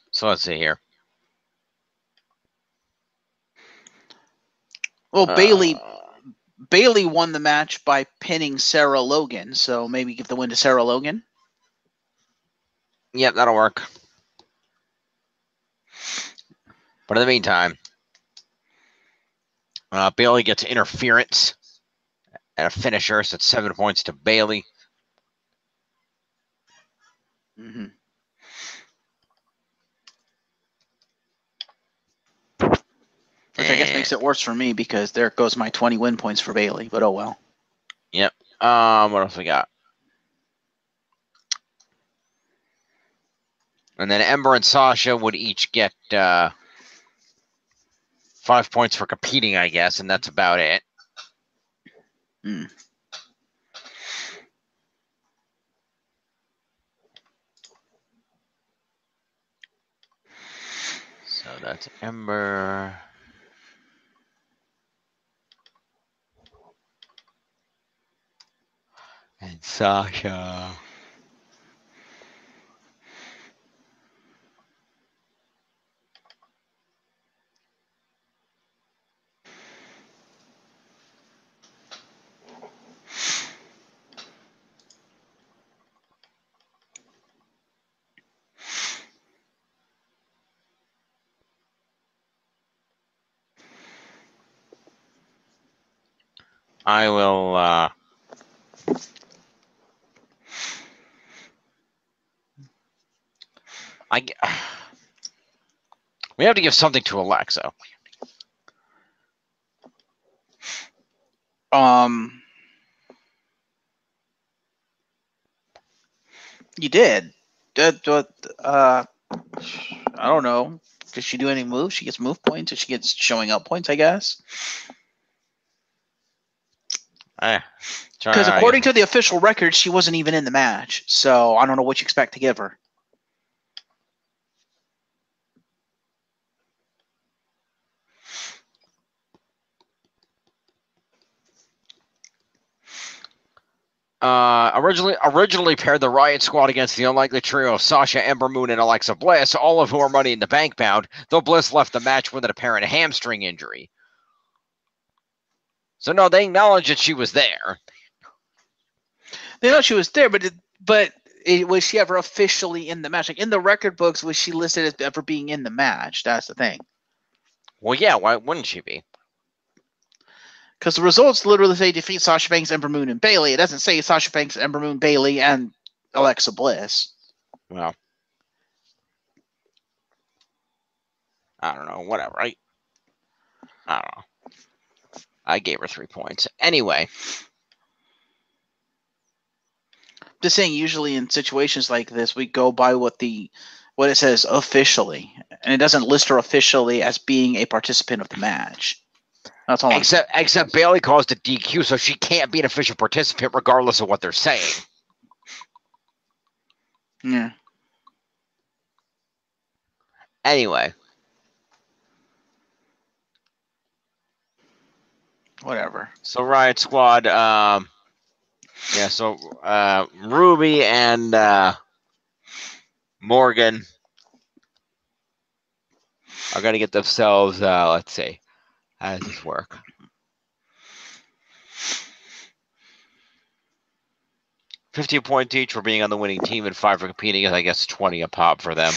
So let's see here. Well, Bayley won the match by pinning Sarah Logan, so maybe give the win to Sarah Logan. Yep, that'll work. But in the meantime, Bayley gets interference and a finisher, so it's 7 points to Bayley. Mm-hmm. Which I guess makes it worse for me because there goes my 20 win points for Bayley, but oh well. Yep. What else we got? And then Ember and Sasha would each get 5 points for competing, I guess, and that's about it. So that's Ember. And Sasha. I will we have to give something to Alexa. You did. I don't know. Does she do any moves? She gets move points, and she gets showing up points, I guess. Because according to the official record, she wasn't even in the match, so I don't know what you expect to give her. Originally paired the Riot Squad against the unlikely trio of Sasha, Ember Moon, and Alexa Bliss, all of whom are Money in the Bank bound, though Bliss left the match with an apparent hamstring injury. So no, they acknowledge that she was there. They know she was there, but was she ever officially in the match? Like in the record books, was she listed as ever being in the match? That's the thing. Well, yeah, why wouldn't she be? Because the results literally say defeat Sasha Banks, Ember Moon, and Bayley. It doesn't say Sasha Banks, Ember Moon, Bayley, and Alexa Bliss. Well, I don't know. Whatever. I don't know. I gave her 3 points. Anyway. Just saying, usually in situations like this, we go by what it says officially, and it doesn't list her officially as being a participant of the match. That's all. Except Bayley caused a DQ, so she can't be an official participant regardless of what they're saying. Yeah. Anyway. Whatever. So Riot Squad, Ruby and Morgan are going to get themselves, let's see, how does this work? $15 points each for being on the winning team and 5 for competing, and I guess 20 a pop for them.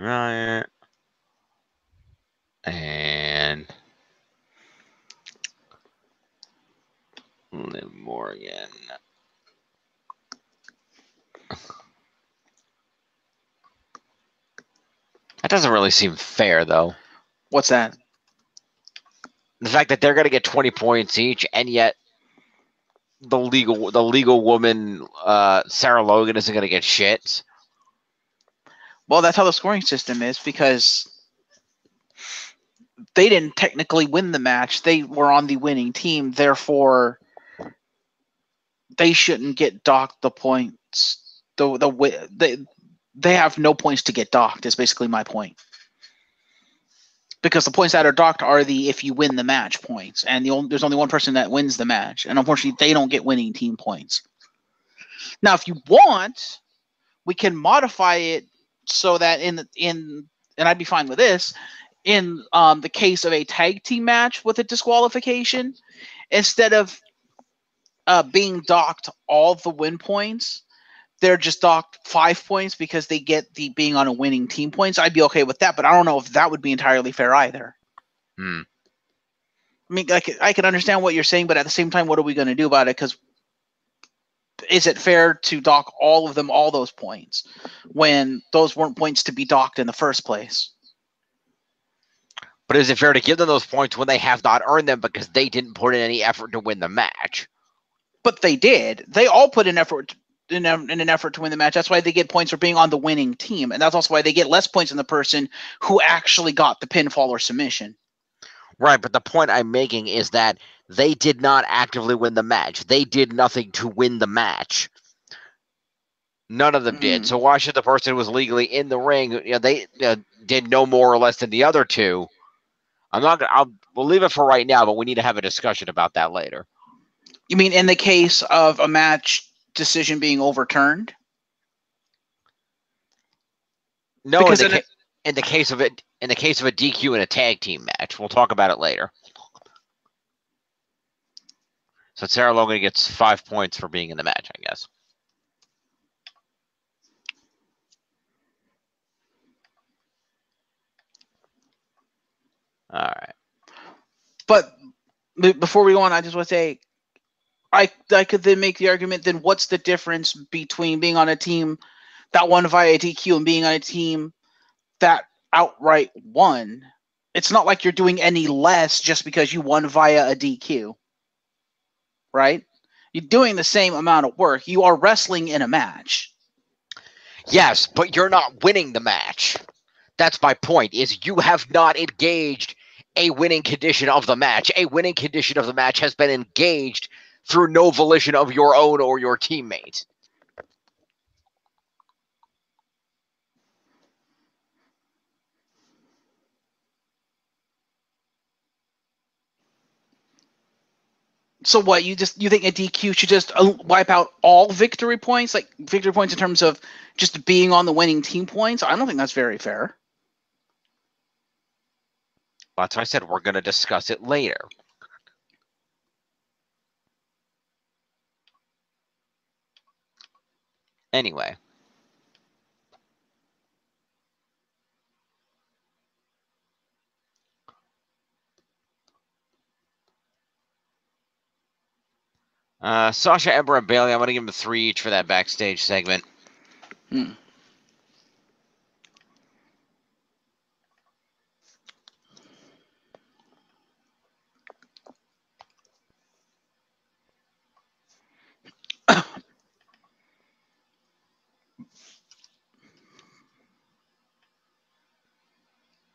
Riot and Liv Morgan. That doesn't really seem fair, though. What's that? The fact that they're going to get 20 points each, and yet the legal woman, Sarah Logan, isn't going to get shit. Well, that's how the scoring system is, because they didn't technically win the match. They were on the winning team, therefore they shouldn't get docked the points. They have no points to get docked, is basically my point. Because the points that are docked are the if you win the match points, and there's only one person that wins the match, and unfortunately they don't get winning team points. Now, if you want, we can modify it so that and I'd be fine with this, in the case of a tag team match with a disqualification, instead of being docked all the win points, they're just docked 5 points because they get the being on a winning team points. I'd be okay with that, but I don't know if that would be entirely fair either. I mean, I can understand what you're saying, but at the same time, what are we going to do about it? Because is it fair to dock all of them, all those points, when those weren't points to be docked in the first place? But is it fair to give them those points when they have not earned them because they didn't put in any effort to win the match? But they did. They all put in effort in an effort to win the match. That's why they get points for being on the winning team, and that's also why they get less points than the person who actually got the pinfall or submission. Right, but the point I'm making is that they did not actively win the match. They did nothing to win the match. None of them did. So why should the person who was legally in the ring, they did no more or less than the other two? We'll leave it for right now, but we need to have a discussion about that later. You mean in the case of a match decision being overturned? No, in the case of a DQ in a tag team match. We'll talk about it later. So Sarah Logan gets 5 points for being in the match, I guess. All right. But before we go on, I just want to say, I could then make the argument, then what's the difference between being on a team that won via DQ and being on a team that outright won? It's not like you're doing any less just because you won via a DQ, right? You're doing the same amount of work. You are wrestling in a match. Yes, but you're not winning the match. That's my point, is you have not engaged a winning condition of the match. A winning condition of the match has been engaged through no volition of your own or your teammate. So what, you think a DQ should just wipe out all victory points? Like victory points in terms of just being on the winning team points? I don't think that's very fair. That's why I said we're going to discuss it later. Anyway. Sasha, Ember, and Bailey, I'm going to give them 3 each for that backstage segment.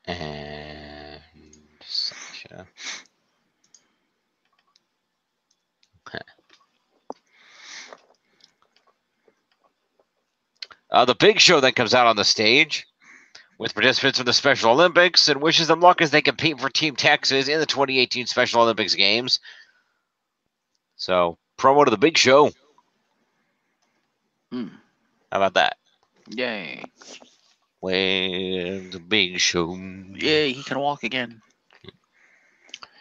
And Sasha. Okay. The Big Show then comes out on the stage with participants from the Special Olympics and wishes them luck as they compete for Team Texas in the 2018 Special Olympics Games. So, promo to the Big Show. How about that? Yay. Well, the Big Show. Yay, he can walk again.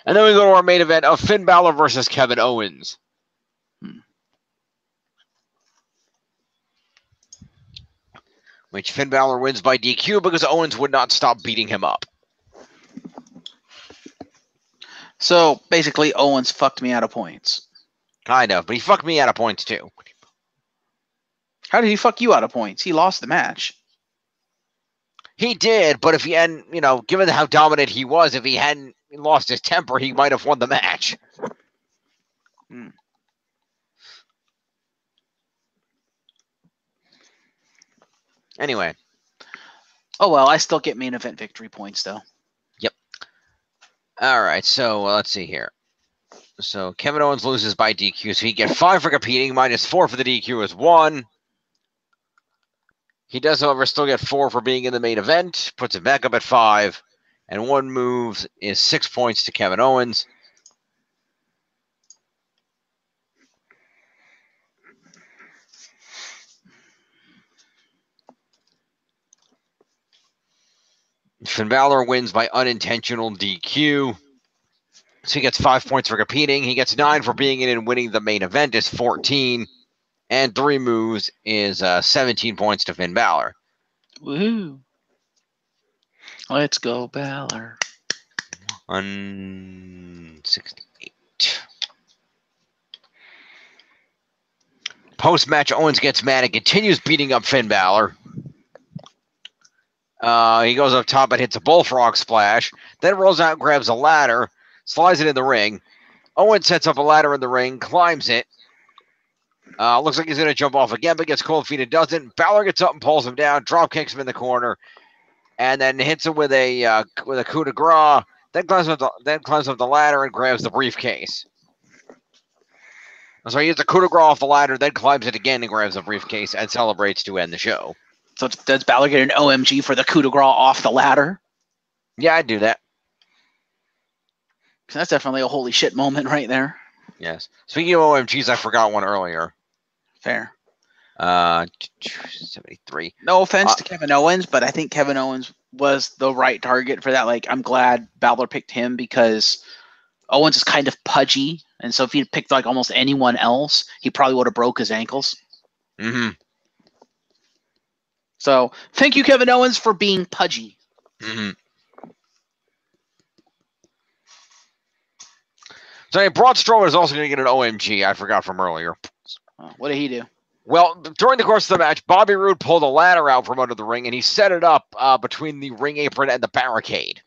And then we go to our main event of Finn Balor versus Kevin Owens. Which Finn Balor wins by DQ because Owens would not stop beating him up. So basically, Owens fucked me out of points. Kind of, but he fucked me out of points too. How did he fuck you out of points? He lost the match. He did, but if he hadn't, given how dominant he was, if he hadn't lost his temper, he might have won the match. Anyway. Oh, well, I still get main event victory points, though. Yep. All right, so let's see here. So Kevin Owens loses by DQ, so he gets 5 for competing, -4 for the DQ is 1. He does, however, still get 4 for being in the main event, puts it back up at 5, and 1 move is 6 points to Kevin Owens. Finn Balor wins by unintentional DQ. So he gets 5 points for competing. He gets 9 for being in and winning the main event is 14. And 3 moves is 17 points to Finn Balor. Woohoo. Let's go, Balor. 168. Post-match, Owens gets mad and continues beating up Finn Balor. He goes up top and hits a bullfrog splash. Then rolls out and grabs a ladder. Slides it in the ring. Owens sets up a ladder in the ring. Climbs it. Looks like he's going to jump off again, but gets cold feet and doesn't. Balor gets up and pulls him down. Drop kicks him in the corner. And then hits him with a coup de grace. Then climbs up the ladder and grabs the briefcase. So he hits a coup de grace off the ladder, then climbs it again and grabs the briefcase and celebrates to end the show. So does Balor get an OMG for the coup de grace off the ladder? Yeah, I'd do that. That's definitely a holy shit moment right there. Yes. Speaking of OMGs, I forgot one earlier. Fair. 73. No offense to Kevin Owens, but I think Kevin Owens was the right target for that. Like, I'm glad Balor picked him because Owens is kind of pudgy, and so if he'd picked like almost anyone else, he probably would have broke his ankles. Mm-hmm. So thank you, Kevin Owens, for being pudgy. Mm-hmm. So Braun Strowman is also going to get an OMG. I forgot from earlier. Oh, what did he do? Well, during the course of the match, Bobby Roode pulled a ladder out from under the ring, and he set it up between the ring apron and the barricade.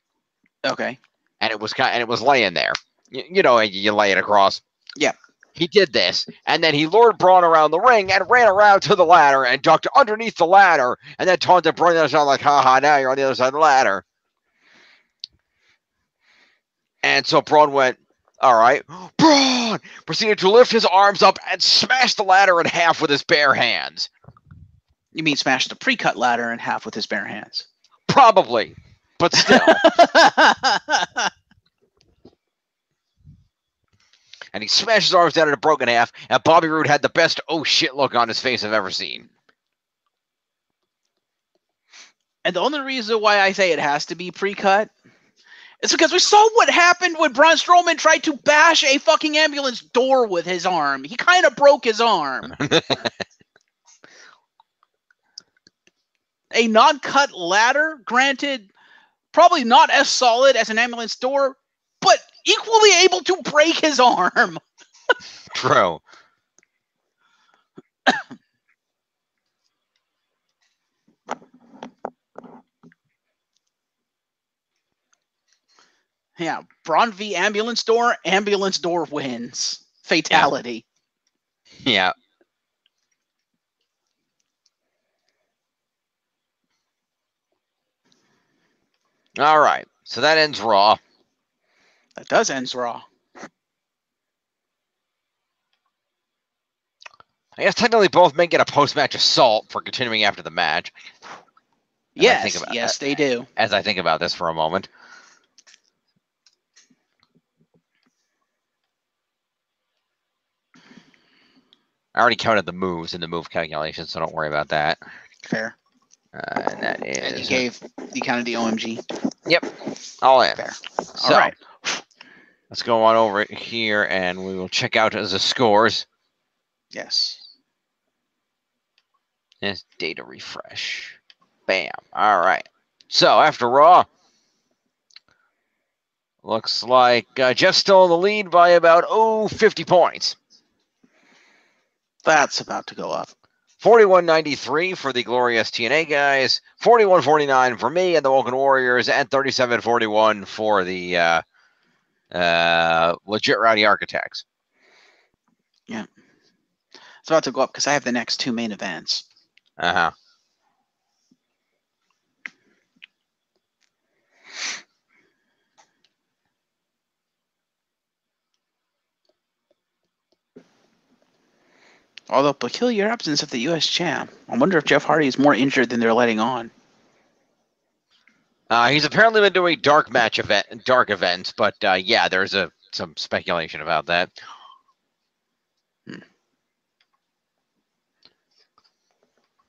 Okay. And it was laying there. You lay it across. Yeah. he did this, and then he lured Braun around the ring and ran around to the ladder and ducked underneath the ladder, and then taunted Braun on the other side like, haha, now you're on the other side of the ladder. And so Braun went, all right. Braun proceeded to lift his arms up and smash the ladder in half with his bare hands. You mean smash the pre-cut ladder in half with his bare hands? Probably, but still. And he smashed his arms down in a broken half, and Bobby Roode had the best oh shit look on his face I've ever seen. And the only reason why I say it has to be pre-cut is because we saw what happened when Braun Strowman tried to bash a fucking ambulance door with his arm. He kind of broke his arm. A non-cut ladder, granted, probably not as solid as an ambulance door, but equally able to break his arm. True. Yeah, Braun v. ambulance door wins. Fatality. Yeah. All right. So that ends Raw. That does end Raw. I guess technically both men get a post-match assault for continuing after the match. Yes, they do. As I think about this for a moment. I already counted the moves in the move calculation, so don't worry about that. Fair. And that is... And you counted the OMG. Yep. All in. Fair. So, all right. Let's go on over here, and we will check out the scores. Yes. Yes, data refresh. Bam. All right. So, after Raw, looks like Jeff's still in the lead by about, 50 points. That's about to go up. 41.93 for the glorious TNA guys, 41.49 for me and the Woken Warriors, and 37.41 for the legit Rowdy Architects. Yeah. It's about to go up because I have the next two main events. Uh-huh. Although peculiar absence of the U.S. champ. I wonder if Jeff Hardy is more injured than they're letting on. He's apparently been doing dark events, but yeah, there's some speculation about that.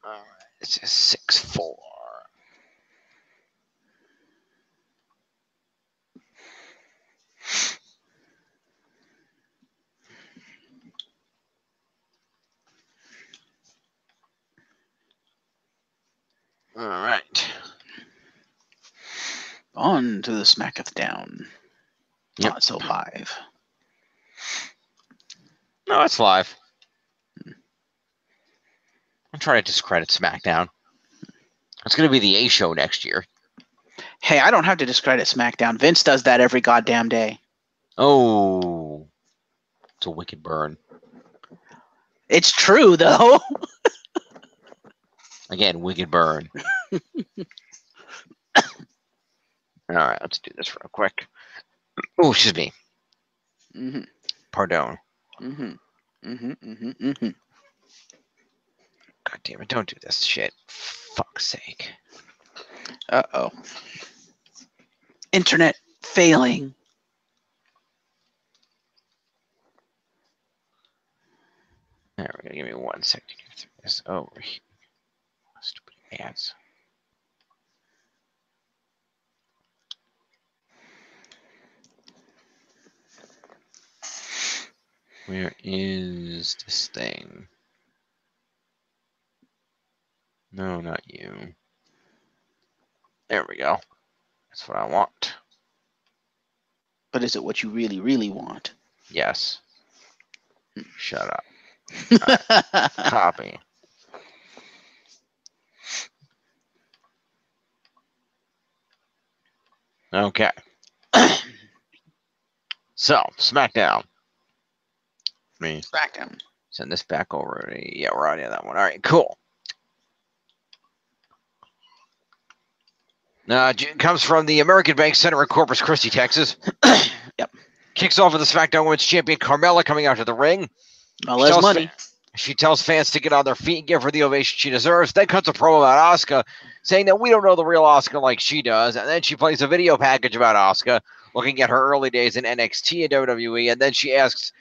All right, it's a 6-4. All right. On to the Smacketh Down. Yep. Not so live. No, it's live. I'm trying to discredit SmackDown. It's going to be the A show next year. Hey, I don't have to discredit SmackDown. Vince does that every goddamn day. Oh. It's a wicked burn. It's true, though. Again, wicked burn. All right, let's do this real quick. Oh, excuse me. Mm-hmm. Pardon. Mm-hmm. Mm-hmm. Mm-hmm. Mm-hmm. God damn it, don't do this shit. Fuck's sake. Uh-oh. Internet failing. There we go. Give me 1 second to get through this over here. Stupid ads. Where is this thing? No, not you. There we go. That's what I want. But is it what you really, really want? Yes. Shut up. Right. Copy. Okay. So, SmackDown. me SmackDown. send this back over. Yeah, we're on that one. All right, cool. Comes from the American Bank Center in Corpus Christi, Texas. Yep. Kicks off with the SmackDown Women's Champion Carmella coming out to the ring. She tells fans to get on their feet and give her the ovation she deserves. Then cuts a promo about Asuka, saying that we don't know the real Asuka like she does. And then she plays a video package about Asuka, looking at her early days in NXT and WWE. And then she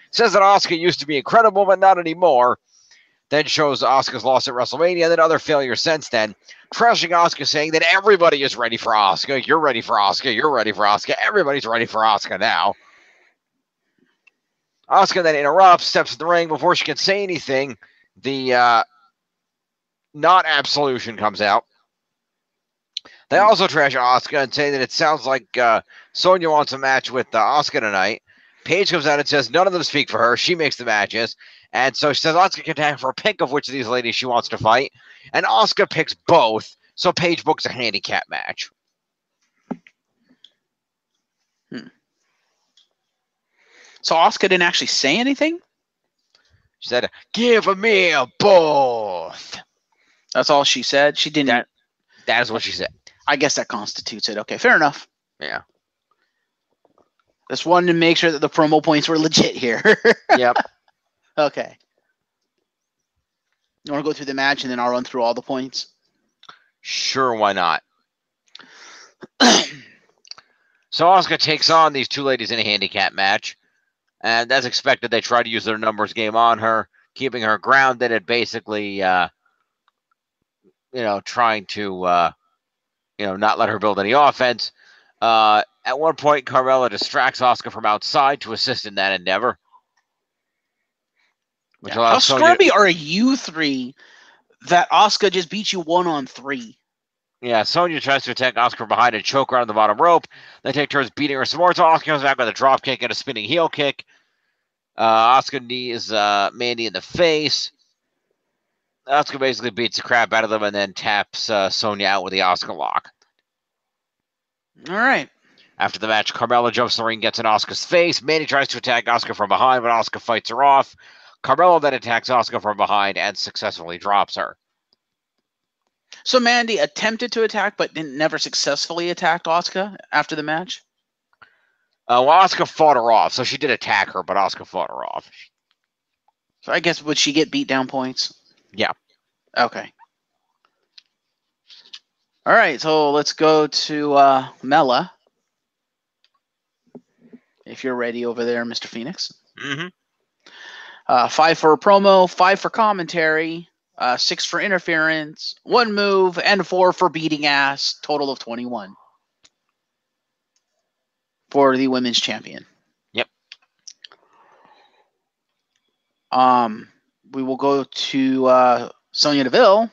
says that Asuka used to be incredible, but not anymore. Then shows Asuka's loss at WrestleMania, and then other failures since then. Trashing Asuka, saying that everybody is ready for Asuka. You're ready for Asuka. You're ready for Asuka. Everybody's ready for Asuka now. Asuka then interrupts, steps in the ring. Before she can say anything, the not absolution comes out. They also trash Asuka and say that it sounds like Sonya wants a match with Asuka tonight. Paige comes out and says none of them speak for her. She makes the matches. And so she says Asuka can have her pick of which of these ladies she wants to fight. And Asuka picks both. So Paige books a handicap match. So Asuka didn't actually say anything? She said, give me a both. That's all she said? She didn't. That is what she said. I guess that constitutes it. Okay, fair enough. Yeah. Just wanted to make sure that the promo points were legit here. Yep. Okay. You want to go through the match and then I'll run through all the points? Sure, why not? So Asuka takes on these two ladies in a handicap match. And as expected, they try to use their numbers game on her, keeping her grounded and basically, trying to, not let her build any offense. At one point, Carmella distracts Asuka from outside to assist in that endeavor. How scrubby are you three that Asuka just beat you 1-on-3? Yeah, Sonya tries to attack Asuka from behind and choke her on the bottom rope. They take turns beating her some more. So Asuka comes back with a drop kick and a spinning heel kick. Asuka knees Mandy in the face. Asuka basically beats the crap out of them and then taps Sonya out with the Asuka lock. All right. After the match, Carmella jumps in the ring, gets in Asuka's face. Mandy tries to attack Asuka from behind, but Asuka fights her off. Carmella then attacks Asuka from behind and successfully drops her. So Mandy attempted to attack, but never successfully attacked Asuka after the match? Asuka fought her off, so she did attack her, but Asuka fought her off. So I guess, would she get beat down points? Yeah. Okay. All right, so let's go to Mella. If you're ready over there, Mr. Phoenix. Mm-hmm. 5 for a promo, 5 for commentary, 6 for interference, 1 move, and 4 for beating ass. Total of 21 for the women's champion. Yep. We will go to Sonya Deville.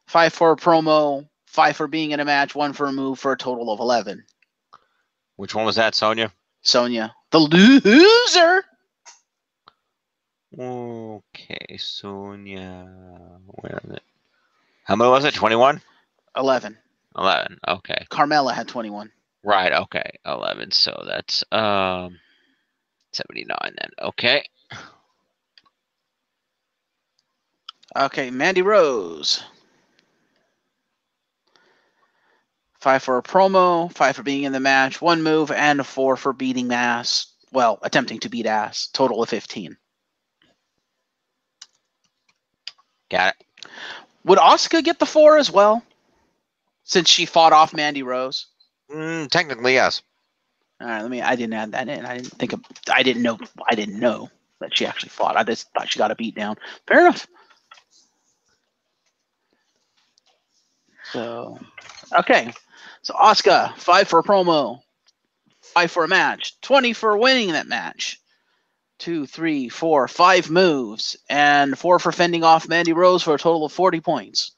5 for a promo, 5 for being in a match, 1 for a move, for a total of 11. Which one was that, Sonya? Sonya, the loser. Okay, Sonya. Where is it? How many was it? 21? 11. 11. Okay. Carmella had 21. Right. Okay. 11. So that's 79 then. Okay. Okay, Mandy Rose. 5 for a promo, 5 for being in the match, 1 move, and 4 for beating ass. Well, attempting to beat ass. Total of 15. Got it. Would Asuka get the 4 as well? Since she fought off Mandy Rose? Technically, yes. All right, I didn't add that in. I didn't know that she actually fought. I just thought she got a beat down. Fair enough. So, okay. So Asuka, 5 for a promo, 5 for a match, 20 for winning that match. 2, 3, 4, 5 moves, and 4 for fending off Mandy Rose for a total of 40 points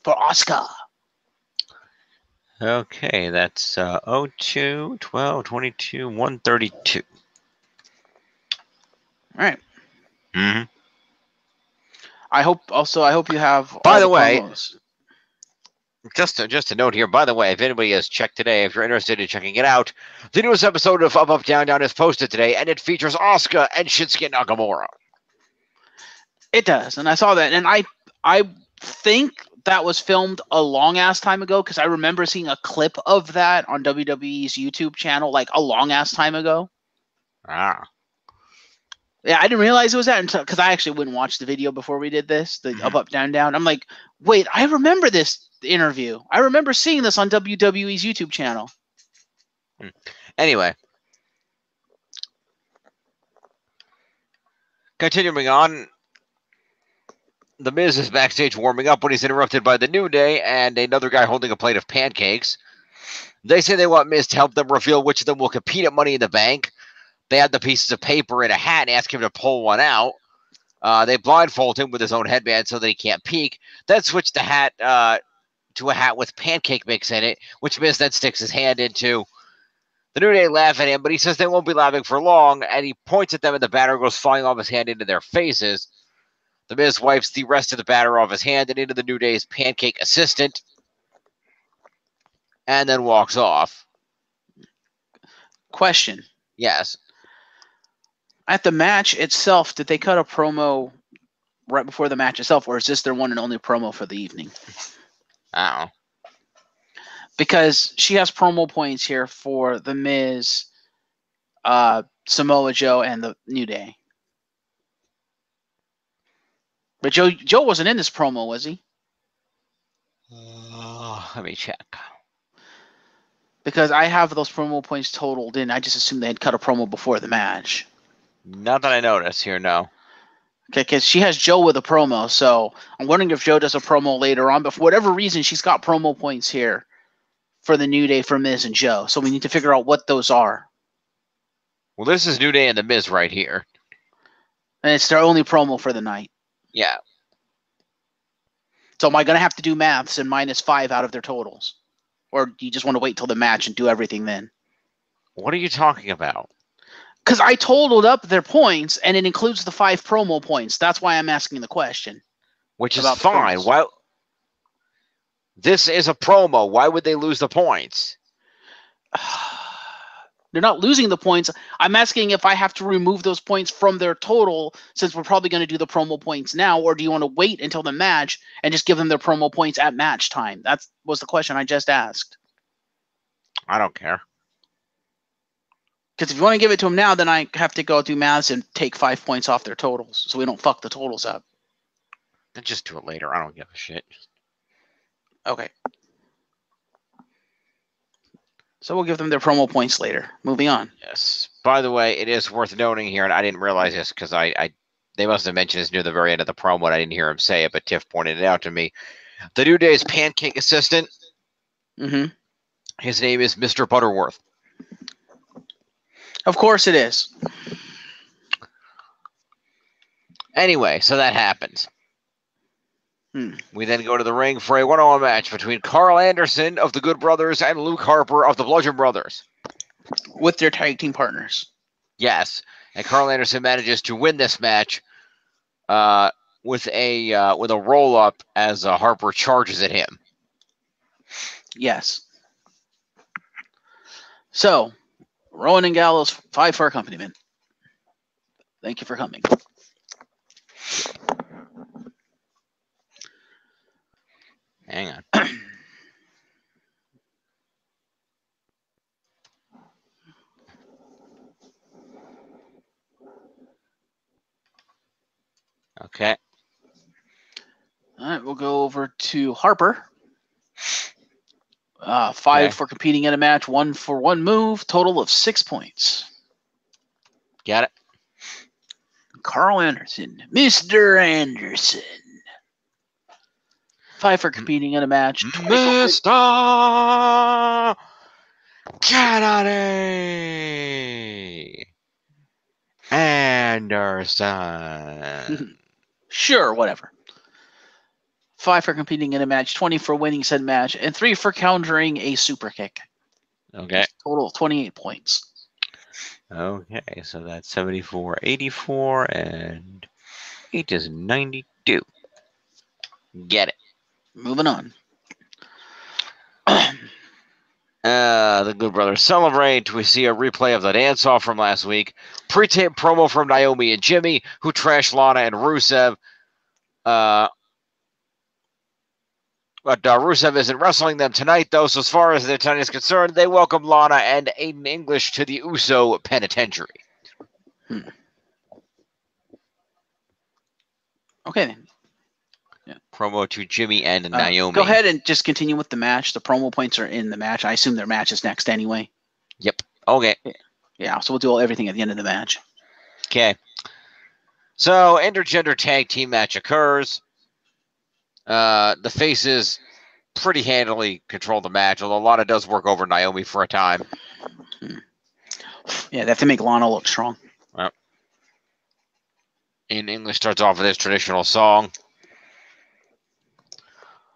for Asuka. Okay, that's 02, 12, 22, 132. All right. Mm-hmm. I hope you have. By the way, promos. Just a note here, by the way, if anybody has checked today, if you're interested in checking it out, the newest episode of Up, Up, Down, Down is posted today, and it features Asuka and Shinsuke Nakamura. It does, and I saw that, and I think that was filmed a long ass time ago because I remember seeing a clip of that on WWE's YouTube channel like a long ass time ago. Ah. Yeah, I didn't realize it was that until because I actually wouldn't watch the video before we did this, the Up, Up, Down, Down. I'm like, wait, I remember this interview. I remember seeing this on WWE's YouTube channel. Anyway. Continuing on, The Miz is backstage warming up when he's interrupted by the New Day and another guy holding a plate of pancakes. They say they want Miz to help them reveal which of them will compete at Money in the Bank. They add the pieces of paper in a hat and ask him to pull one out. They blindfold him with his own headband so that he can't peek. Then switch the hat to a hat with pancake mix in it, which Miz then sticks his hand into. The New Day laugh at him, but he says they won't be laughing for long, and he points at them and the batter goes flying off his hand into their faces. The Miz wipes the rest of the batter off his hand and into the New Day's pancake assistant, and then walks off. Question. Yes. At the match itself, did they cut a promo right before the match itself, or is this their one and only promo for the evening? I don't know. Because she has promo points here for The Miz, Samoa Joe, and the New Day. But Joe wasn't in this promo, was he? Let me check. Because I have those promo points totaled in. I just assumed they had cut a promo before the match. Not that I notice here, no. Okay, because she has Joe with a promo, so I'm wondering if Joe does a promo later on. But for whatever reason, she's got promo points here for the New Day for Miz and Joe. So we need to figure out what those are. Well, this is New Day and The Miz right here. And it's their only promo for the night. Yeah. So am I going to have to do maths and -5 out of their totals? Or do you just want to wait till the match and do everything then? What are you talking about? Because I totaled up their points, and it includes the 5 promo points. That's why I'm asking the question. Which is fine. Why? This is a promo. Why would they lose the points? They're not losing the points. I'm asking if I have to remove those points from their total, since we're probably going to do the promo points now, or do you want to wait until the match and just give them their promo points at match time? That was the question I just asked. I don't care. Because if you want to give it to them now, then I have to go do maths and take 5 points off their totals, so we don't fuck the totals up. Then just do it later. I don't give a shit. Okay. So we'll give them their promo points later. Moving on. Yes. By the way, it is worth noting here, and I didn't realize this because they must have mentioned this near the very end of the promo, and I didn't hear him say it, but Tiff pointed it out to me. The New Day's pancake assistant. Mm-hmm. His name is Mr. Butterworth. Of course it is. Anyway, so that happens. We then go to the ring for a one-on-one match between Carl Anderson of the Good Brothers and Luke Harper of the Bludgeon Brothers. With their tag team partners. Yes, and Carl Anderson manages to win this match with a roll-up as Harper charges at him. Yes. So, Rowan and Gallows, 5 for accompaniment. Thank you for coming. Hang on. Okay. All right, we'll go over to Harper. 5 for competing in a match, 1 for 1 move, total of 6 points. Got it. Carl Anderson, Mr. Anderson. 5 for competing in a match. Mr. Kennedy Anderson. Sure, whatever. 5 for competing in a match, 20 for winning said match, and 3 for countering a super kick. Okay. Total of 28 points. Okay, so that's 74, 84, and 8 is 92. Get it. Moving on. The Good Brothers celebrate. We see a replay of the dance-off from last week. Pre-tape promo from Naomi and Jimmy, who trashed Lana and Rusev. But Rusev isn't wrestling them tonight, though, so as far as their tonight is concerned, they welcome Lana and Aiden English to the Uso Penitentiary. Okay, then. Yeah. Promo to Jimmy and Naomi. Go ahead and just continue with the match. The promo points are in the match. I assume their match is next anyway. Yep. Okay. Yeah, so we'll do everything at the end of the match. Okay. So, intergender tag team match occurs. The faces pretty handily control the match, although Lana does work over Naomi for a time. Yeah, they have to make Lana look strong. Yep. In English starts off with his traditional song.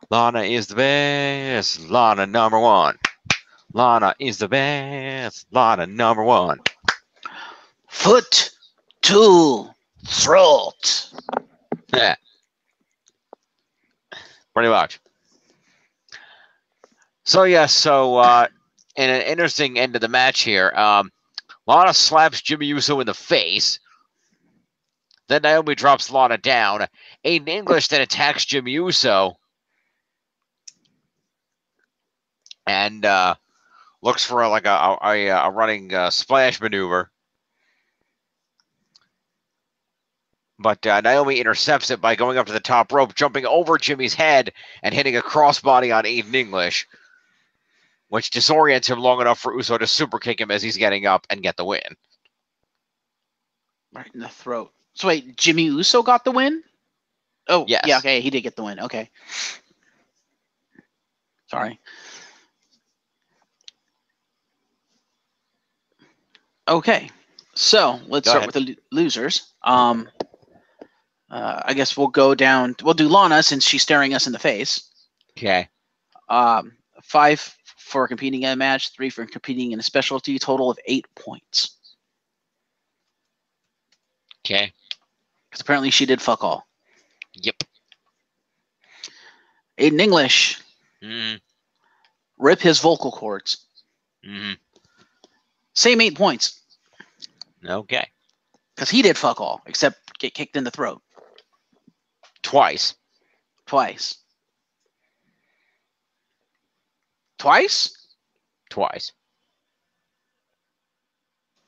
Lana is the best. Lana number one. Lana is the best. Lana number one. Foot to throat. Yeah. Pretty much. So, yes, in an interesting end of the match here, Lana slaps Jimmy Uso in the face. Then Naomi drops Lana down. Aiden English then attacks Jimmy Uso. And looks for like a running splash maneuver. But Naomi intercepts it by going up to the top rope, jumping over Jimmy's head, and hitting a crossbody on Aiden English, which disorients him long enough for Uso to super kick him as he's getting up and get the win. Right in the throat. So wait, Jimmy Uso got the win? Oh, yes. Yeah, okay, he did get the win. Okay. Sorry. Okay, so let's start with the losers. I guess we'll go down. We'll do Lana since she's staring us in the face. Okay. 5 for competing in a match, 3 for competing in a specialty, total of 8 points. Okay. Because apparently she did fuck all. Yep. Aiden English. Mm-hmm. Rip his vocal cords. Mm-hmm. Same 8 points. Okay. Because he did fuck all, except get kicked in the throat. Twice. Twice?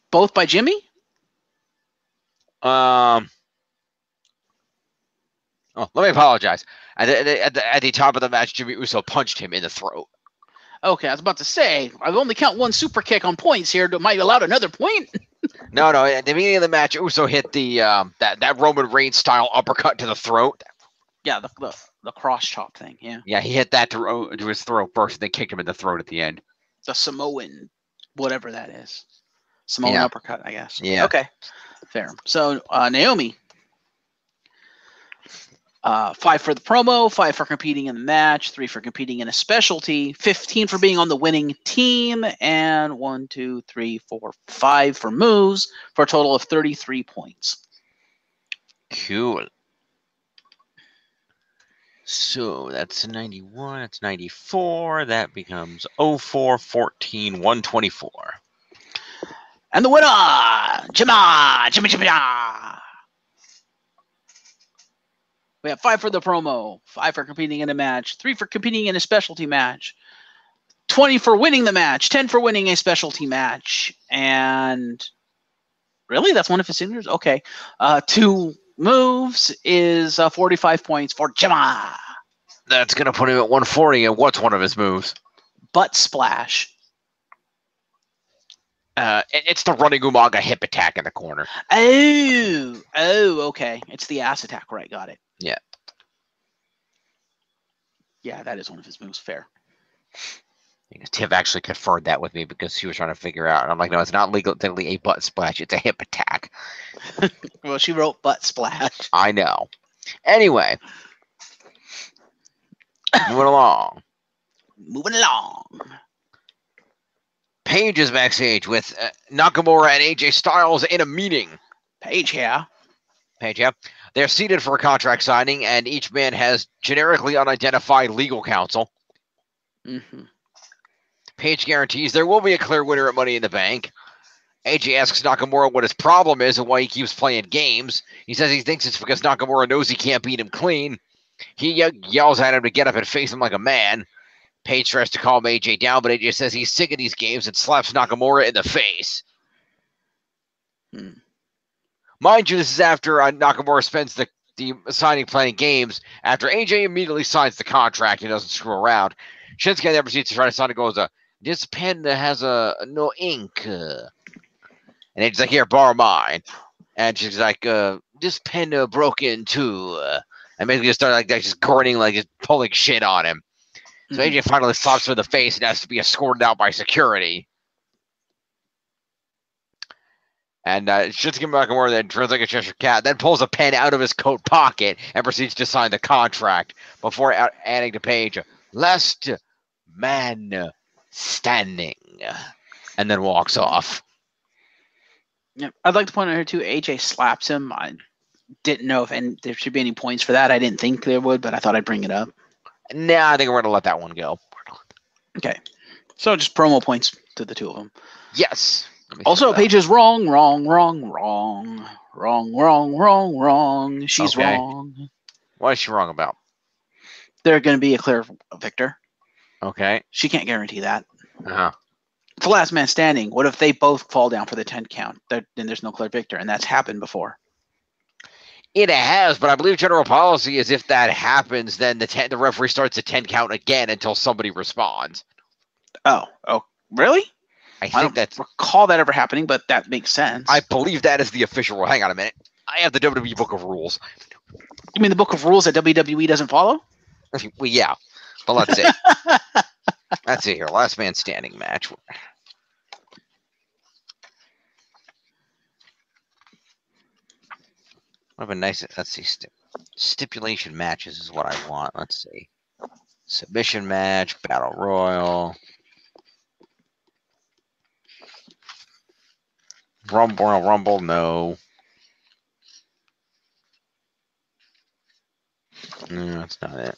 Both by Jimmy? Oh, let me apologize. At the top of the match, Jimmy Uso punched him in the throat. Okay, I was about to say, I've only count 1 super kick on points here. Am I allowed another point? No. At the beginning of the match, Uso hit the that Roman Reigns style uppercut to the throat. Yeah, the cross chop thing. Yeah. Yeah, he hit that to his throat first, and then kicked him in the throat at the end. The Samoan, whatever that is. Samoan uppercut, I guess. Yeah. Okay. Fair. So Naomi. 5 for the promo, 5 for competing in the match, 3 for competing in a specialty, 15 for being on the winning team, and 1, 2, 3, 4, 5 for moves, for a total of 33 points. Cool. So that's 91, that's 94, that becomes 04, 14, 124. And the winner, Jimmy. We have 5 for the promo, 5 for competing in a match, 3 for competing in a specialty match, 20 for winning the match, 10 for winning a specialty match, and really, that's one of his signatures? Okay. 2 moves is 45 points for Jimmy. That's going to put him at 140, and what's one of his moves? Butt splash. It's the running Umaga hip attack in the corner. Oh, okay. It's the ass attack, right? Got it. Yeah. Yeah, that is one of his moves. Fair. Tiff actually confirmed that with me because she was trying to figure out. And I'm like, no, it's not legally a butt splash. It's a hip attack. Well, she wrote butt splash. I know. Anyway. Moving along. Paige is backstage with Nakamura and AJ Styles in a meeting. Paige, yeah. They're seated for a contract signing, and each man has generically unidentified legal counsel. Mm-hmm. Paige guarantees there will be a clear winner at Money in the Bank. AJ asks Nakamura what his problem is and why he keeps playing games. He says he thinks it's because Nakamura knows he can't beat him clean. He yells at him to get up and face him like a man. Paige tries to calm AJ down, but AJ says he's sick of these games and slaps Nakamura in the face. Mind you, this is after Nakamura spends the signing playing games after AJ immediately signs the contract and doesn't screw around. Shinsuke then proceeds to try to sign and goes, this pen has no ink. And AJ's like, here, borrow mine. And she's like, this pen broke in too. And basically just started like just grinning, like just pulling shit on him. So AJ finally slaps him in the face and has to be escorted out by security. And Shinsuke Nakamura then turns like a Cheshire Cat, then pulls a pen out of his coat pocket and proceeds to sign the contract before adding to Paige, last man standing, and then walks off. Yeah, I'd like to point out here too, AJ slaps him. I didn't know if there should be any points for that. I didn't think there would, but I thought I'd bring it up. Nah, I think we're going to let that one go. Okay. So just promo points to the two of them. Yes. Also, Paige is wrong. She's wrong. What is she wrong about? They're going to be a clear victor. Okay. She can't guarantee that. Uh-huh. It's the last man standing. What if they both fall down for the 10 count? Then there's no clear victor, and that's happened before. It has, but I believe general policy is if that happens, then the referee starts a 10 count again until somebody responds. Oh, really? I think don't recall that ever happening, but that makes sense. I believe that is the official rule. Hang on a minute. I have the WWE Book of Rules. You mean the Book of Rules that WWE doesn't follow? Well, yeah, but let's see. Let's see here. Last man standing match. What a nice. Let's see. Stipulation matches is what I want. Let's see. Submission match, battle royal, rumble. No, that's not it.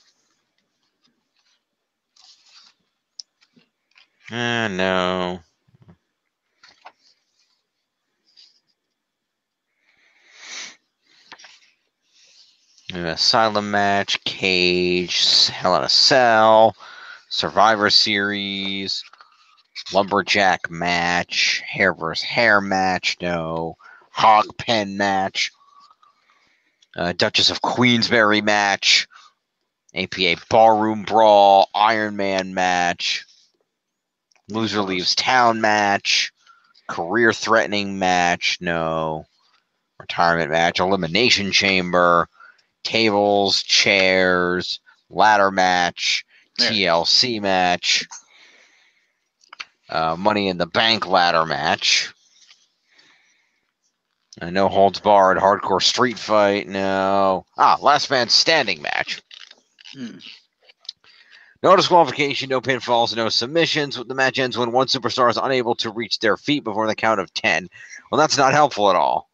No. Asylum match, cage, Hell in a Cell, Survivor Series, lumberjack match, hair versus hair match, no, hog pen match, Duchess of Queensberry match, APA barroom brawl, Iron Man match, loser leaves town match, career threatening match, no, retirement match, elimination chamber, tables, chairs, ladder match, TLC match, Money in the Bank ladder match, no holds barred, hardcore street fight, no. Last man standing match. No disqualification, no pinfalls, no submissions. The match ends when one superstar is unable to reach their feet before the count of 10. Well, that's not helpful at all.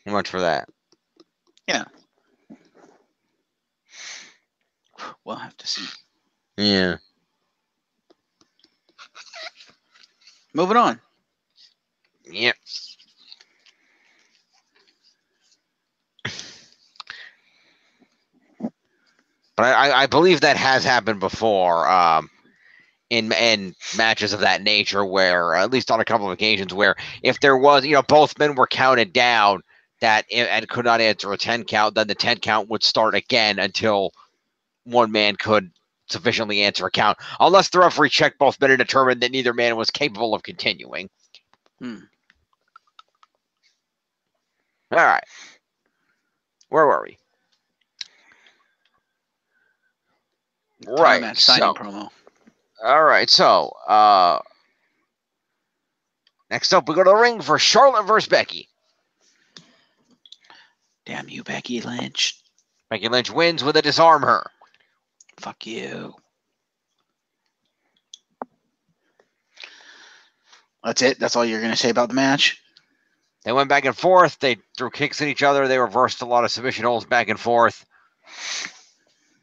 How much for that? Yeah. We'll have to see. Yeah. Moving on. Yep. But I believe that has happened before in matches of that nature where, at least on a couple of occasions, where if there was, both men were counted down and could not answer a 10 count, then the 10 count would start again until one man could sufficiently answer a count, unless the referee checked both men and determined that neither man was capable of continuing. All right. Where were we? Right. Match signing promo. All right. So, next up, we go to the ring for Charlotte versus Becky. Damn you, Becky Lynch. Becky Lynch wins with a disarm her. Fuck you. That's it? That's all you're going to say about the match? They went back and forth. They threw kicks at each other. They reversed a lot of submission holds back and forth.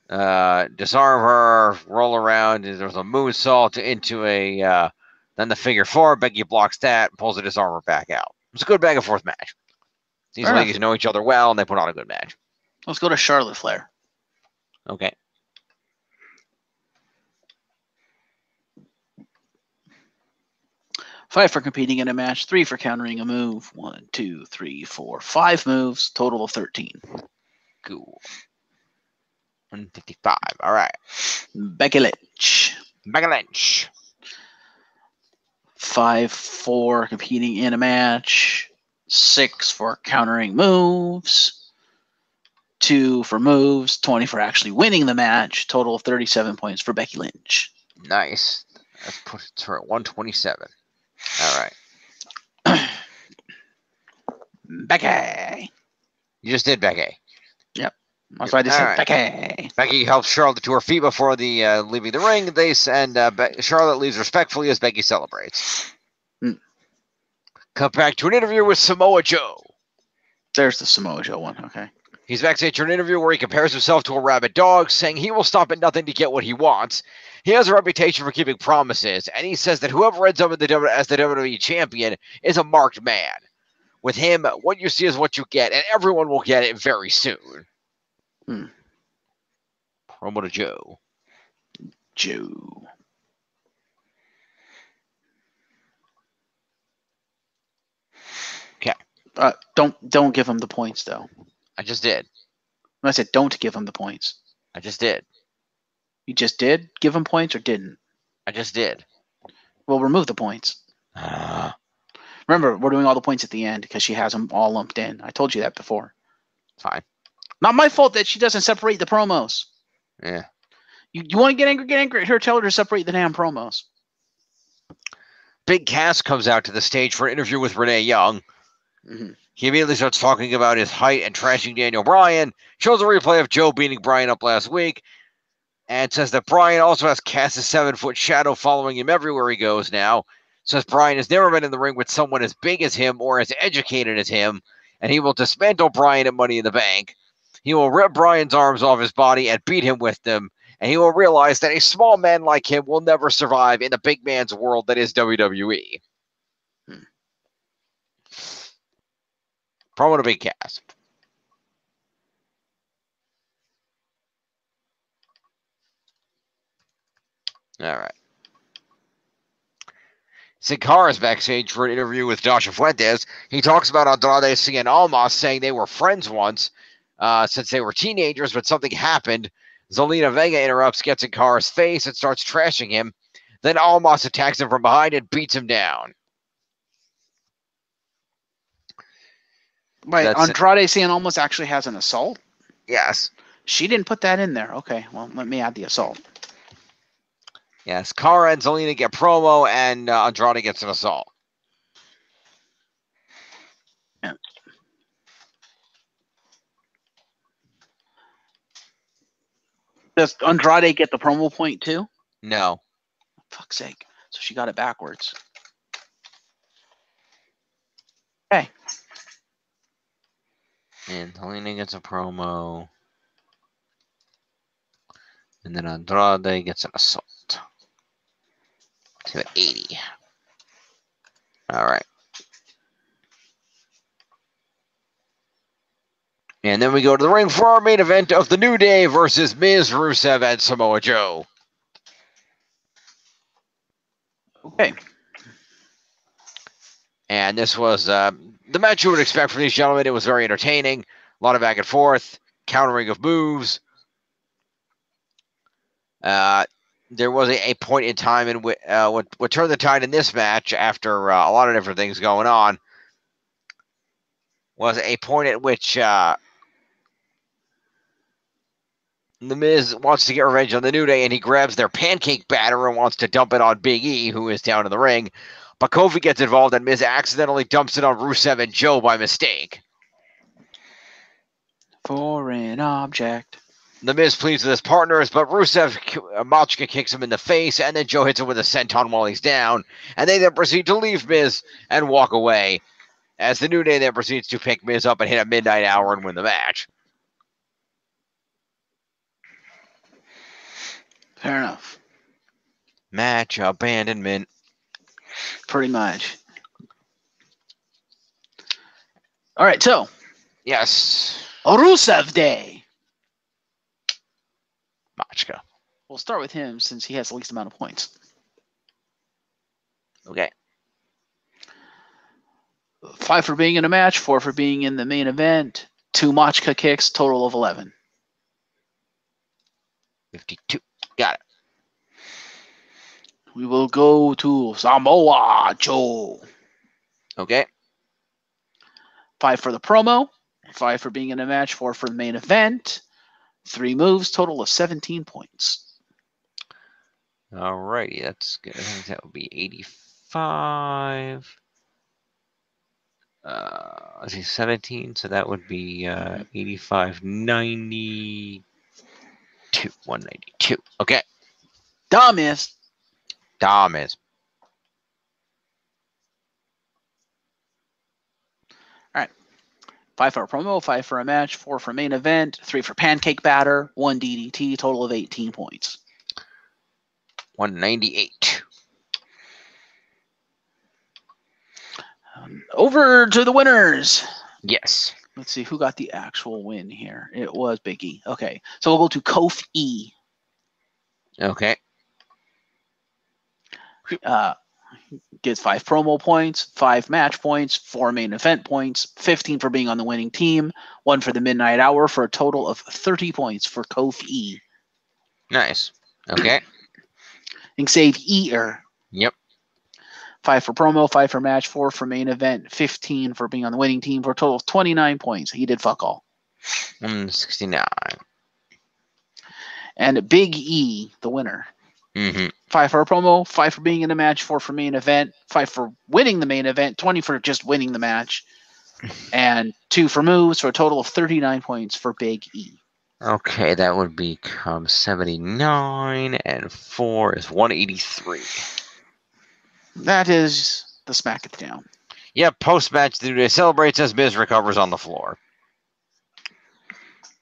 disarm her, roll around. There's a moonsault into a then the figure four. Becky blocks that, pulls the disarmer back out. It's a good back and forth match. These Fair ladies enough. know each other well, and they put on a good match. Let's go to Charlotte Flair. Okay. Five for competing in a match, 3 for countering a move. 1, 2, 3, 4, 5 moves, total of 13. Cool. 155. All right. Becky Lynch. Becky Lynch. 5 for competing in a match, 6 for countering moves, 2 for moves, 20 for actually winning the match, total of 37 points for Becky Lynch. Nice. Let's put her at 127. All right. Becky. You just did Becky. Yep. That's why I just said All right. Becky. Becky helps Charlotte to her feet before the leaving the ring. They send Charlotte leaves respectfully as Becky celebrates. Come back to an interview with Samoa Joe. There's the Samoa Joe one. Okay. He's backstage for an interview where he compares himself to a rabid dog, saying he will stop at nothing to get what he wants. He has a reputation for keeping promises, and he says that whoever ends up as the WWE champion is a marked man. With him, what you see is what you get, and everyone will get it very soon. Promo to Joe. Joe. Okay. Don't give him the points though. I just did. I said don't give him the points. I just did. You just did give him points or didn't? I just did. Well, remove the points. Remember, we're doing all the points at the end because she has them all lumped in. I told you that before. Fine. Not my fault that she doesn't separate the promos. Yeah. You want to get angry. Here, tell her to separate the damn promos. Big Cass comes out to the stage for an interview with Renee Young. Mm-hmm. He immediately starts talking about his height and trashing Daniel Bryan. Shows a replay of Joe beating Bryan up last week. And says that Bryan also has Cass's 7-foot shadow following him everywhere he goes now. Says Bryan has never been in the ring with someone as big as him or as educated as him. And he will dismantle Bryan at Money in the Bank. He will rip Bryan's arms off his body and beat him with them. And he will realize that a small man like him will never survive in the big man's world that is WWE. Promo to Big Cass. All right. Sin Cara is backstage for an interview with Dasha Fuentes. He talks about Andrade Cien Almas, saying they were friends once since they were teenagers, but something happened. Zelina Vega interrupts, gets in Cara's face, and starts trashing him. Then Almas attacks him from behind and beats him down. Wait, Andrade Cien Almas actually has an assault? Yes. She didn't put that in there. Okay, well, let me add the assault. Yes, Cara and Zelina get promo, and Andrade gets an assault. Yeah. Does Andrade get the promo point too? No. For fuck's sake. So she got it backwards. Okay. And Zelina gets a promo. And then Andrade gets an assault. To 80. All right. And then we go to the ring for our main event of the New Day versus Miz, Rusev, and Samoa Joe. Okay. And this was the match you would expect from these gentlemen. It was very entertaining. A lot of back and forth, countering of moves. There was a point in time in which what turned the tide in this match after a lot of different things going on was a point at which The Miz wants to get revenge on the New Day, and he grabs their pancake batter and wants to dump it on Big E, who is down in the ring. But Kofi gets involved, and Miz accidentally dumps it on Rusev and Joe by mistake. Foreign object. The Miz pleads with his partners, but Rusev Machka kicks him in the face, and then Joe hits him with a senton while he's down, and they then proceed to leave Miz and walk away, as the New Day then proceeds to pick Miz up and hit a midnight hour and win the match. Fair enough. Match abandonment. Pretty much. All right, so. Yes. Rusev Day. Machka. We'll start with him since he has the least amount of points. Okay. 5 for being in a match, 4 for being in the main event, 2 Machka kicks, total of 11. 52. Got it. We will go to Samoa Joe. Okay. 5 for the promo, 5 for being in a match, 4 for the main event, 3 moves, total of 17 points. Alrighty, that's good. I think that would be 85. Let's see, 17, so that would be 85, 92, 192. Okay. Dom is. 5 for a promo, 5 for a match, 4 for main event, 3 for pancake batter, 1 DDT, total of 18 points. 198. Over to the winners. Yes. Let's see who got the actual win here. It was Big E. Okay, so we'll go to Kofi. Okay. Gets 5 promo points, 5 match points, 4 main event points, 15 for being on the winning team, 1 for the midnight hour for a total of 30 points for Kofi. Nice. Okay. And save Eater. Yep. 5 for promo, 5 for match, 4 for main event, 15 for being on the winning team for a total of 29 points. He did fuck all. 169. And Big E, the winner. Mm-hmm. 5 for a promo, 5 for being in a match, 4 for main event, 5 for winning the main event, 20 for just winning the match, and 2 for moves for a total of 39 points for Big E. Okay, that would become 79, and 4 is 183. That is the SmackDown. Yep, post-match, the New Day celebrates as Miz recovers on the floor.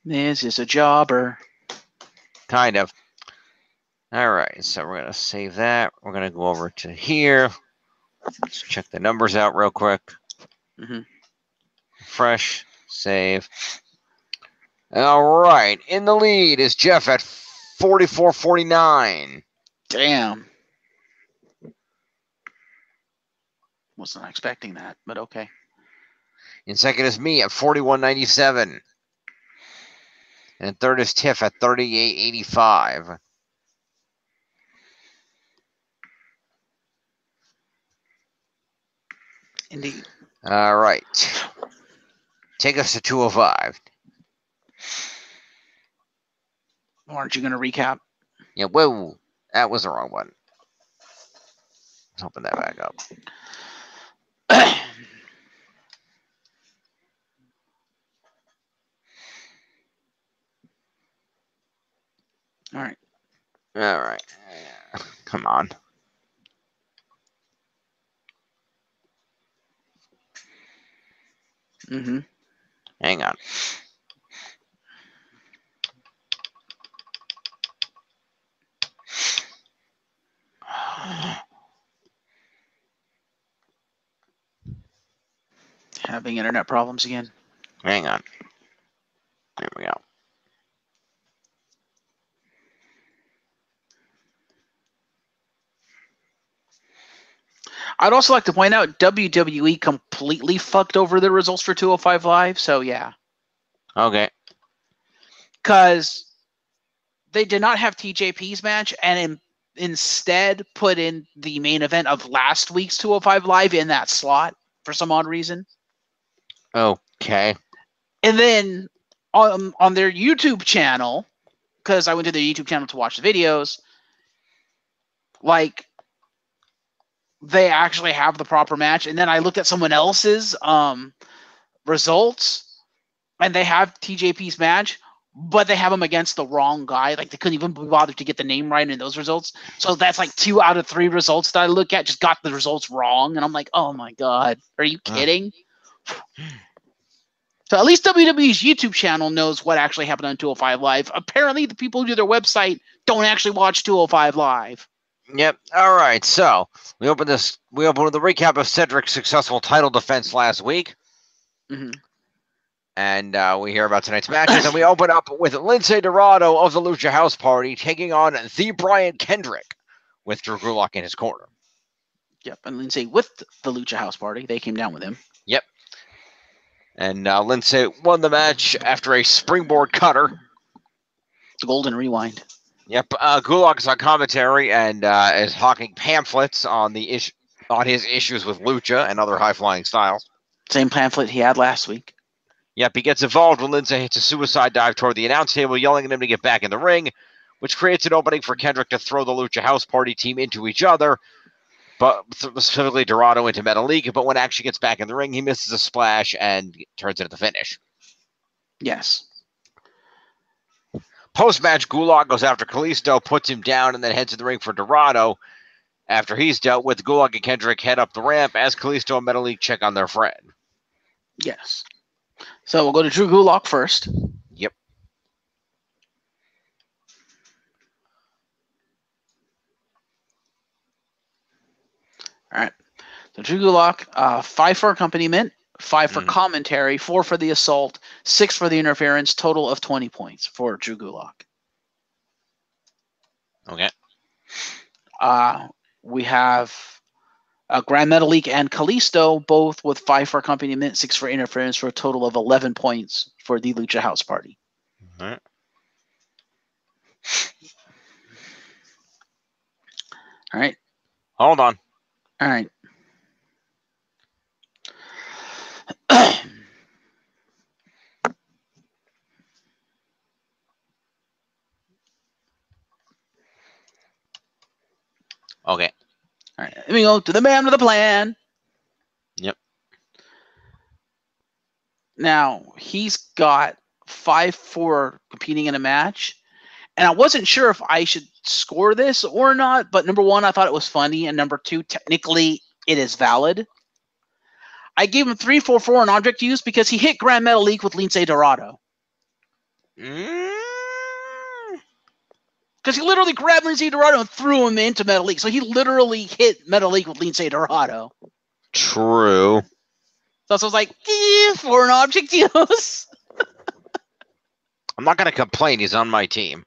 Miz is a jobber. Kind of. All right, so we're going to save that. We're going to go over to here. Let's check the numbers out real quick. Mm-hmm. Fresh, save. All right, in the lead is Jeff at 44-49. Damn. Was not expecting that, but okay. In second is me at 41.97. And third is Tiff at 38.85. Indeed. All right. Take us to 205. Aren't you going to recap? Yeah, whoa. That was the wrong one. Let's open that back up. All right. All right. Come on. Mm-hmm. Hang on. Having internet problems again. Hang on. There we go. I'd also like to point out WWE completely fucked over the results for 205 Live, so yeah. Okay. Because they did not have TJP's match and instead put in the main event of last week's 205 Live in that slot for some odd reason. Okay. And then on their YouTube channel, because I went to their YouTube channel to watch the videos, like, they actually have the proper match. And then I looked at someone else's results, and they have TJP's match, but they have him against the wrong guy. Like, they couldn't even be bothered to get the name right in those results. So that's like 2 out of 3 results that I look at just got the results wrong. And I'm like, oh my God, are you kidding? So at least WWE's YouTube channel knows what actually happened on 205 Live. Apparently, the people who do their website don't actually watch 205 Live. Yep. All right. So we open with the recap of Cedric's successful title defense last week. Mm-hmm. And we hear about tonight's matches, and we open up with Lince Dorado of the Lucha House Party taking on the Brian Kendrick with Drew Gulak in his corner. Yep, and Lince with the Lucha House Party. They came down with him. Yep. And Lince won the match after a springboard cutter. The Golden Rewind. Yep. Gulak is on commentary and is hawking pamphlets on his issues with Lucha and other high-flying styles. Same pamphlet he had last week. Yep, he gets involved when Lince hits a suicide dive toward the announce table, yelling at him to get back in the ring, which creates an opening for Kendrick to throw the Lucha House Party team into each other, but specifically Dorado into Metalik. But when Action gets back in the ring, he misses a splash and turns into the finish. Yes. Post-match, Gulak goes after Kalisto, puts him down, and then heads in the ring for Dorado. After he's dealt with, Gulak and Kendrick head up the ramp as Kalisto and Metalik check on their friend. Yes. So we'll go to Drew Gulak first. Yep. All right. So Drew Gulak, 5 for accompaniment, 5 for commentary, 4 for the assault, 6 for the interference, total of 20 points for Drew Gulak. Okay. We have Grand Metalik and Kalisto, both with 5 for accompaniment, 6 for interference, for a total of 11 points for the Lucha House Party. All right. All right. Hold on. All right. Okay. All right. Let me go to the man with the plan. Yep. Now, he's got 5 for competing in a match. And I wasn't sure if I should score this or not, but number 1, I thought it was funny, and number 2, technically, it is valid. I gave him 3 for foreign object use because he hit Grand Metalik with Lince Dorado. Because he literally grabbed Lince Dorado and threw him into Metalik. So he literally hit Metalik with Lince Dorado. True. So I was like, foreign object use. I'm not going to complain. He's on my team.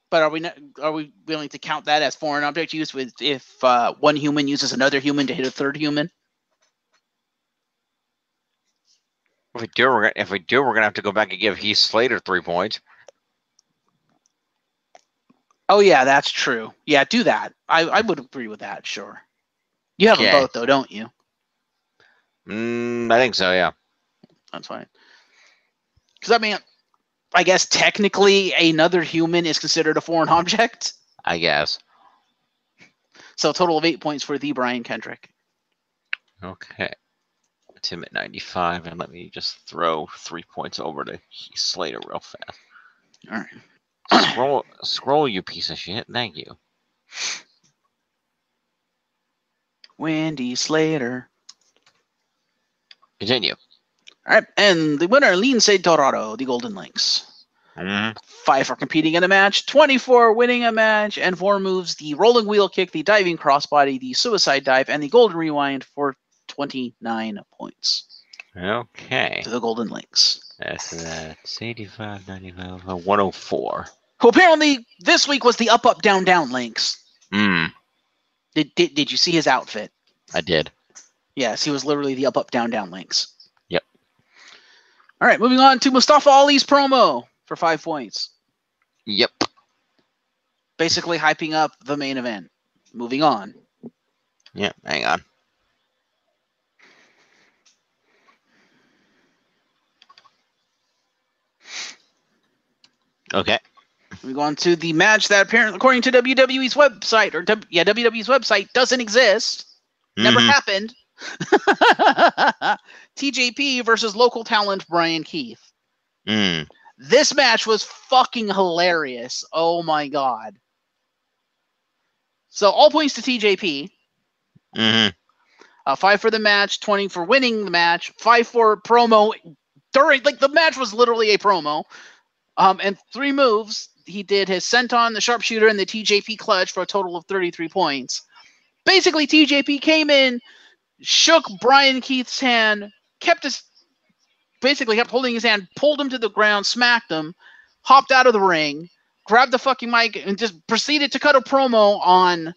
But are we willing to count that as foreign object use with if one human uses another human to hit a third human? If we do, we're gonna have to go back and give Heath Slater 3 points. Oh yeah, that's true. Yeah, do that. I would agree with that. Sure. You have them both though, don't you? I think so. Yeah. That's fine. Because I mean, I guess technically another human is considered a foreign object. I guess. So a total of 8 points for the Brian Kendrick. Okay. It's him at 95, and let me just throw 3 points over to Heath Slater real fast. All right. Scroll, you piece of shit. Thank you. Wendy Slater. Continue. All right, and the winner, Lince Dorado, the Golden Links. 5 for competing in a match, 24 winning a match, and 4 moves: the rolling wheel kick, the diving crossbody, the suicide dive, and the golden rewind for 29 points. Okay. To the Golden Links. That's 85, 95, 104. Who apparently this week was the up, up, down, down Links. Did you see his outfit? I did. Yes, he was literally the up, up, down, down Links. Yep. All right, moving on to Mustafa Ali's promo for 5 points. Yep. Basically hyping up the main event. Moving on. Yep, hang on. Okay. We go on to the match that apparently, according to WWE's website, WWE's website, doesn't exist. Never happened. TJP versus local talent Brian Keith. This match was fucking hilarious. Oh my god. So all points to TJP. 5 for the match, 20 for winning the match, 5 for promo during, like, the match was literally a promo. And 3 moves. He did his senton, the sharpshooter, and the TJP clutch for a total of 33 points. Basically, TJP came in, shook Brian Keith's hand, kept holding his hand, pulled him to the ground, smacked him, hopped out of the ring, grabbed the fucking mic, and just proceeded to cut a promo on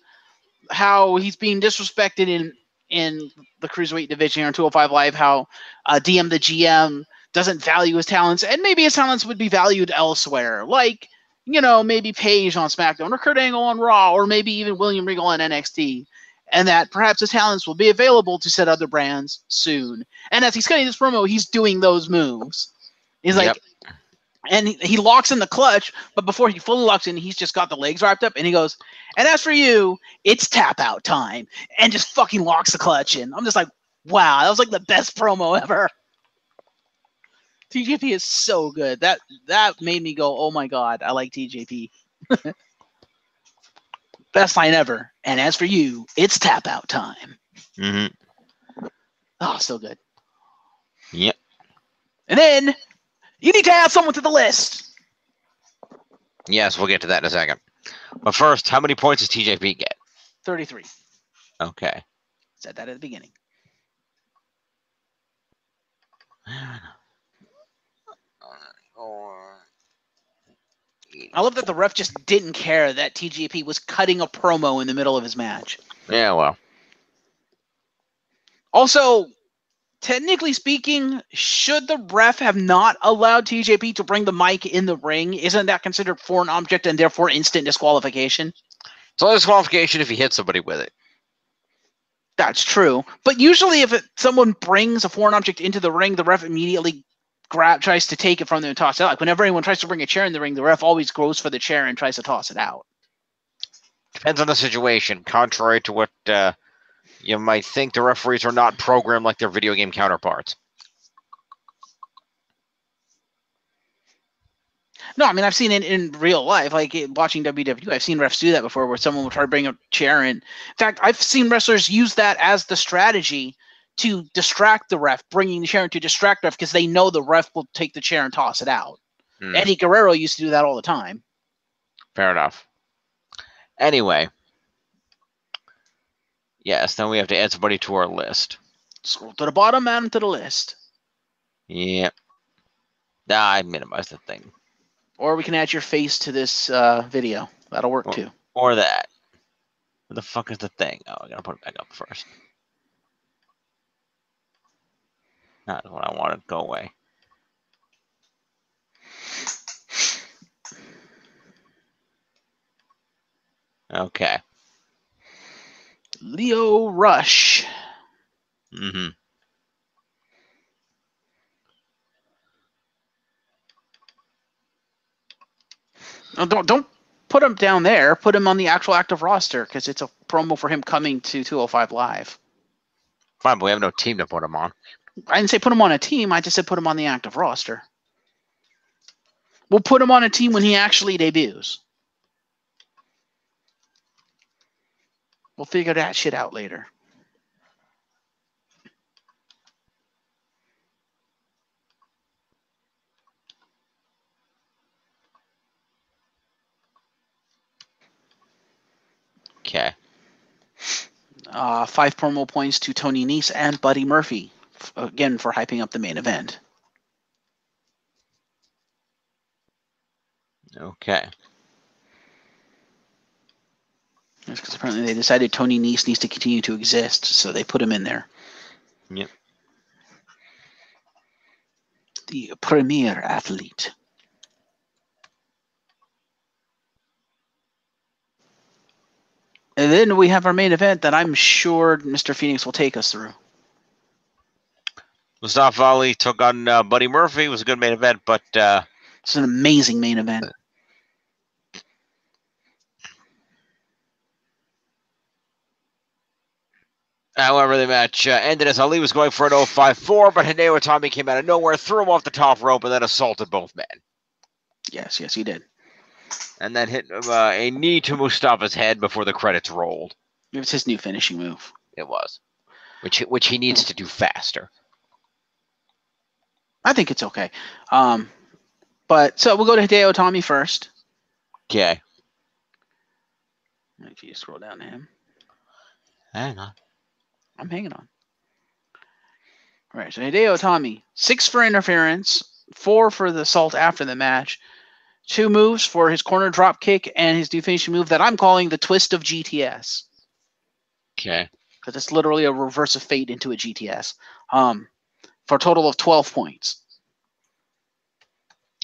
how he's being disrespected in the cruiserweight division here on 205 Live, how DM the GM doesn't value his talents, and maybe his talents would be valued elsewhere, like, maybe Paige on SmackDown, or Kurt Angle on Raw, or maybe even William Regal on NXT, and that perhaps his talents will be available to set other brands soon. And as he's cutting this promo, he's doing those moves. He's like, and he locks in the clutch, but before he fully locks in, he's just got the legs wrapped up, and he goes, and as for you, it's tap out time, and just fucking locks the clutch in. I'm just like, wow, that was like the best promo ever. TJP is so good. That made me go, oh my god, I like TJP. Best line ever. And as for you, it's tap out time. Mm-hmm. Oh, so good. Yep. And then you need to add someone to the list. Yes, we'll get to that in a second. But first, how many points does TJP get? 33. Okay. Said that at the beginning. I love that the ref just didn't care that TJP was cutting a promo in the middle of his match. Yeah, well. Also, technically speaking, should the ref have not allowed TJP to bring the mic in the ring? Isn't that considered foreign object and therefore instant disqualification? It's only disqualification if he hits somebody with it. That's true. But usually if someone brings a foreign object into the ring, the ref immediately tries to take it from them and toss it out. Like whenever anyone tries to bring a chair in the ring, the ref always goes for the chair and tries to toss it out. Depends on the situation. Contrary to what you might think, the referees are not programmed like their video game counterparts. No, I mean, I've seen it in real life, like watching WWE. I've seen refs do that before where someone will try to bring a chair in. In fact, I've seen wrestlers use that as the strategy to distract the ref, bringing the chair in to distract the ref because they know the ref will take the chair and toss it out. Eddie Guerrero used to do that all the time. Fair enough. Anyway. Yes, then we have to add somebody to our list. Scroll to the bottom, add them to the list. Yep. I minimized the thing. Or we can add your face to this video. That'll work too. Or that. Where the fuck is the thing? Oh, I gotta put it back up first. Not what I wanted. Go away. Okay. Leo Rush. Mm-hmm. No, don't put him down there. Put him on the actual active roster because it's a promo for him coming to 205 Live. Fine, but we have no team to put him on. I didn't say put him on a team. I just said put him on the active roster. We'll put him on a team when he actually debuts. We'll figure that shit out later. Okay. 5 promo points to Tony Nese and Buddy Murphy, again, for hyping up the main event. Okay. That's because apparently they decided Tony Nese needs to continue to exist, so they put him in there. Yep. The premier athlete. And then we have our main event that I'm sure Mr. Phoenix will take us through. Mustafa Ali took on Buddy Murphy. It was a good main event, but it's an amazing main event. However, the match ended as Ali was going for an 054, but Hideo Itami came out of nowhere, threw him off the top rope, and then assaulted both men. Yes, he did. And then hit a knee to Mustafa's head before the credits rolled. It was his new finishing move. It was. Which he needs to do faster. I think it's okay. But so we'll go to Hideo Itami first. Okay. If you scroll down to him. Hang on. I'm hanging on. All right, so Hideo Itami, 6 for interference, 4 for the assault after the match, 2 moves for his corner drop kick and his definition move that I'm calling the twist of GTS. Okay. Because it's literally a reverse of fate into a GTS. For a total of 12 points.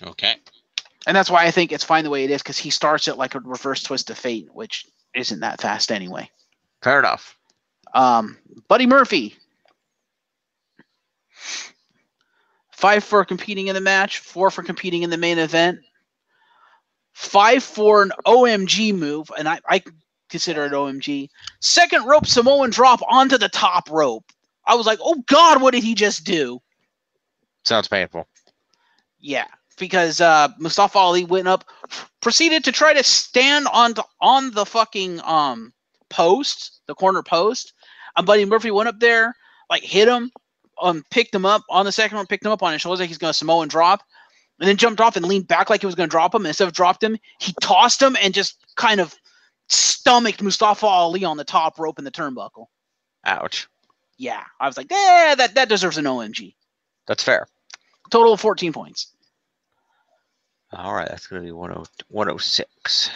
Okay. And that's why I think it's fine the way it is, because he starts it like a reverse twist of fate, which isn't that fast anyway. Fair enough. Buddy Murphy. 5 for competing in the match, 4 for competing in the main event, 5 for an OMG move, and I consider it OMG. Second rope Samoan drop onto the top rope. I was like, oh God, what did he just do? Sounds painful. Yeah, because Mustafa Ali went up, proceeded to try to stand on the fucking post, the corner post. And Buddy Murphy went up there, like hit him, picked him up on the second one, picked him up on his shoulders like he's going to Samoan drop, and then jumped off and leaned back like he was going to drop him. And instead of dropped him, he tossed him and just kind of stomached Mustafa Ali on the top rope in the turnbuckle. Ouch. Yeah, I was like, that deserves an OMG. That's fair. Total of 14 points. All right, that's going to be 106.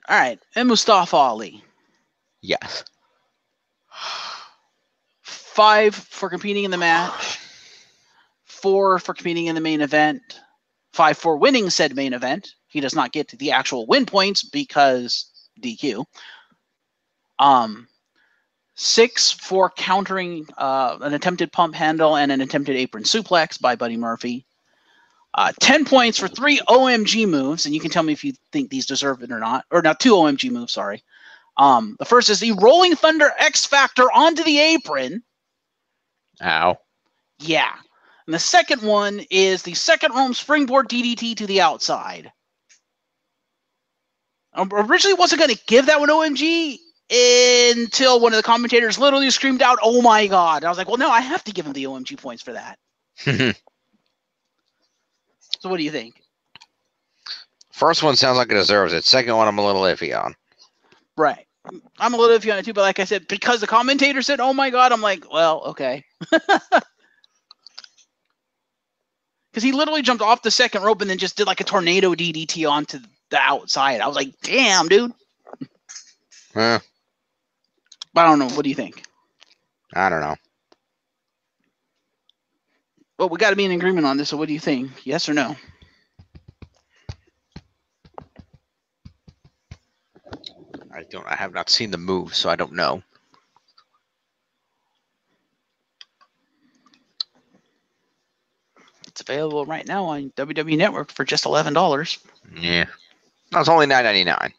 All right, and Mustafa Ali. Yes. 5 for competing in the match, 4 for competing in the main event, 5 for winning said main event. He does not get the actual win points because DQ. 6 for countering an attempted pump handle and an attempted apron suplex by Buddy Murphy. 10 points for 3 OMG moves, and you can tell me if you think these deserve it or not. Or not 2 OMG moves, sorry. The first is the Rolling Thunder X Factor onto the apron. Ow. Yeah. And the second one is the second room springboard DDT to the outside. I originally wasn't going to give that one OMG until one of the commentators literally screamed out, "Oh my God." I was like, well, no, I have to give him the OMG points for that. So what do you think? First one sounds like it deserves it. Second one, I'm a little iffy on. Right. I'm a little iffy on it too, but like I said, because the commentator said, "Oh my God," I'm like, well, okay. Because he literally jumped off the second rope and then just did like a tornado DDT onto the outside. I was like, damn, dude. Huh. But I don't know. What do you think? I don't know. Well, we got to be in agreement on this. So what do you think? Yes or no? I have not seen the move, so I don't know. It's available right now on WWE Network for just $11. Yeah. No, it's only $9.99.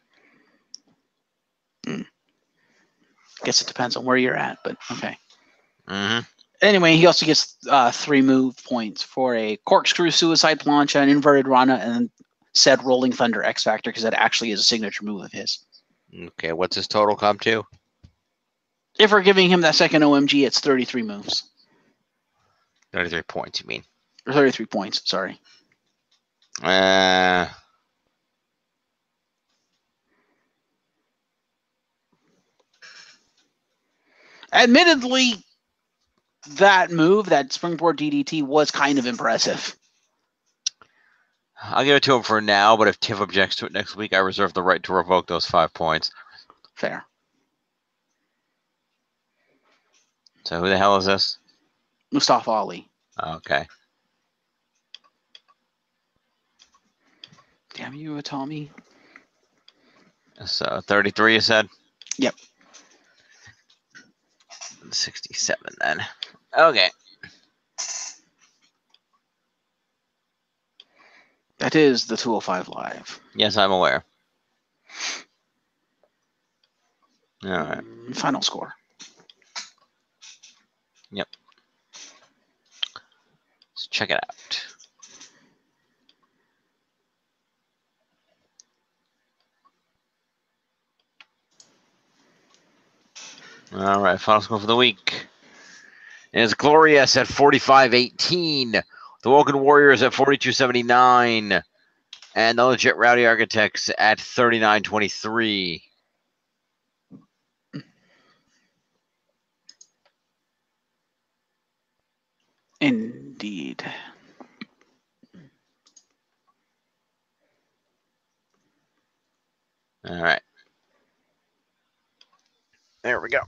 Guess it depends on where you're at, but okay. Mm-hmm. Anyway, he also gets 3 move points for a corkscrew suicide plancha, an inverted rana, and said Rolling Thunder X Factor, because that actually is a signature move of his. Okay, what's his total come to? If we're giving him that second OMG, it's 33 moves. 33 points, you mean? Or 33 points, sorry. Admittedly, that move, that springboard DDT, was kind of impressive. I'll give it to him for now, but if Tiff objects to it next week, I reserve the right to revoke those 5 points. Fair. So who the hell is this? Mustafa Ali. Okay. Damn you, Tommy. So 33, you said? Yep. 67 then. Okay. That is the 205 Live. Yes, I'm aware. All right. Final score. Yep. Let's check it out. All right, final score for the week. And it's Glorious at 45.18. The Woken Warriors at 42.79. And the Legit Rowdy Architects at 39.23. Indeed. All right. There we go.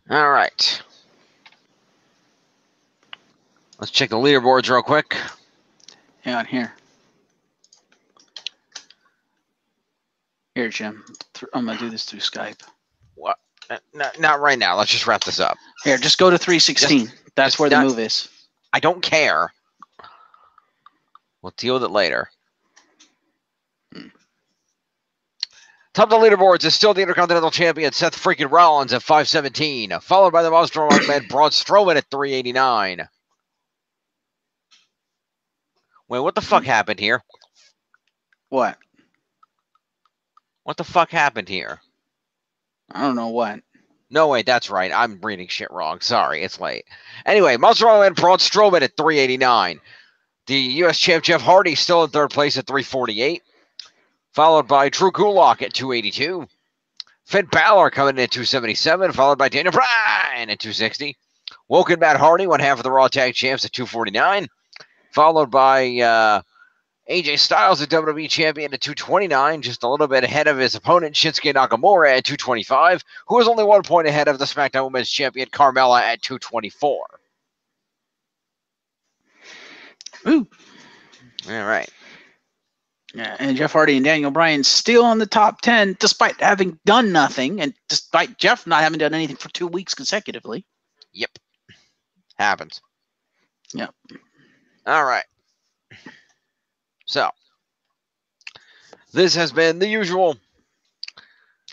All right. Let's check the leaderboards real quick. Hang on here. Here, Jim. I'm going to do this through Skype. What? Not right now. Let's just wrap this up. Here, just go to 316. That's where the move is. I don't care. We'll deal with it later. Top of the leaderboards is still the Intercontinental Champion, Seth freaking Rollins at 517, followed by the Monster Strong Man, Braun Strowman at 389. Wait, what the fuck happened here? What? What the fuck happened here? I don't know what. No, wait, that's right. I'm reading shit wrong. Sorry, it's late. Anyway, Monster Strong Man, Braun Strowman at 389. The U.S. Champ Jeff Hardy still in third place at 348. Followed by Drew Gulak at 282. Finn Balor coming in at 277, followed by Daniel Bryan at 260. Woken Matt Hardy, one half of the Raw Tag Champs at 249. Followed by AJ Styles, the WWE Champion at 229, just a little bit ahead of his opponent, Shinsuke Nakamura at 225, who is only 1 point ahead of the SmackDown Women's Champion, Carmella at 224. Ooh. All right. Yeah, and Jeff Hardy and Daniel Bryan still on the top 10, despite having done nothing, and despite Jeff not having done anything for 2 weeks consecutively. Yep. Happens. Yep. All right. So, this has been the usual.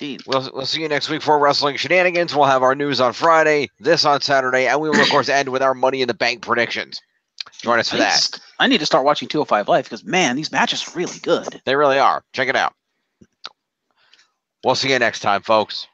Indeed. We'll see you next week for Wrestling Shenanigans. We'll have our news on Friday, this on Saturday, and we will, of course, end with our Money in the Bank predictions. Join us for that. I need to start watching 205 Live because, man, these matches are really good. They really are. Check it out. We'll see you next time, folks.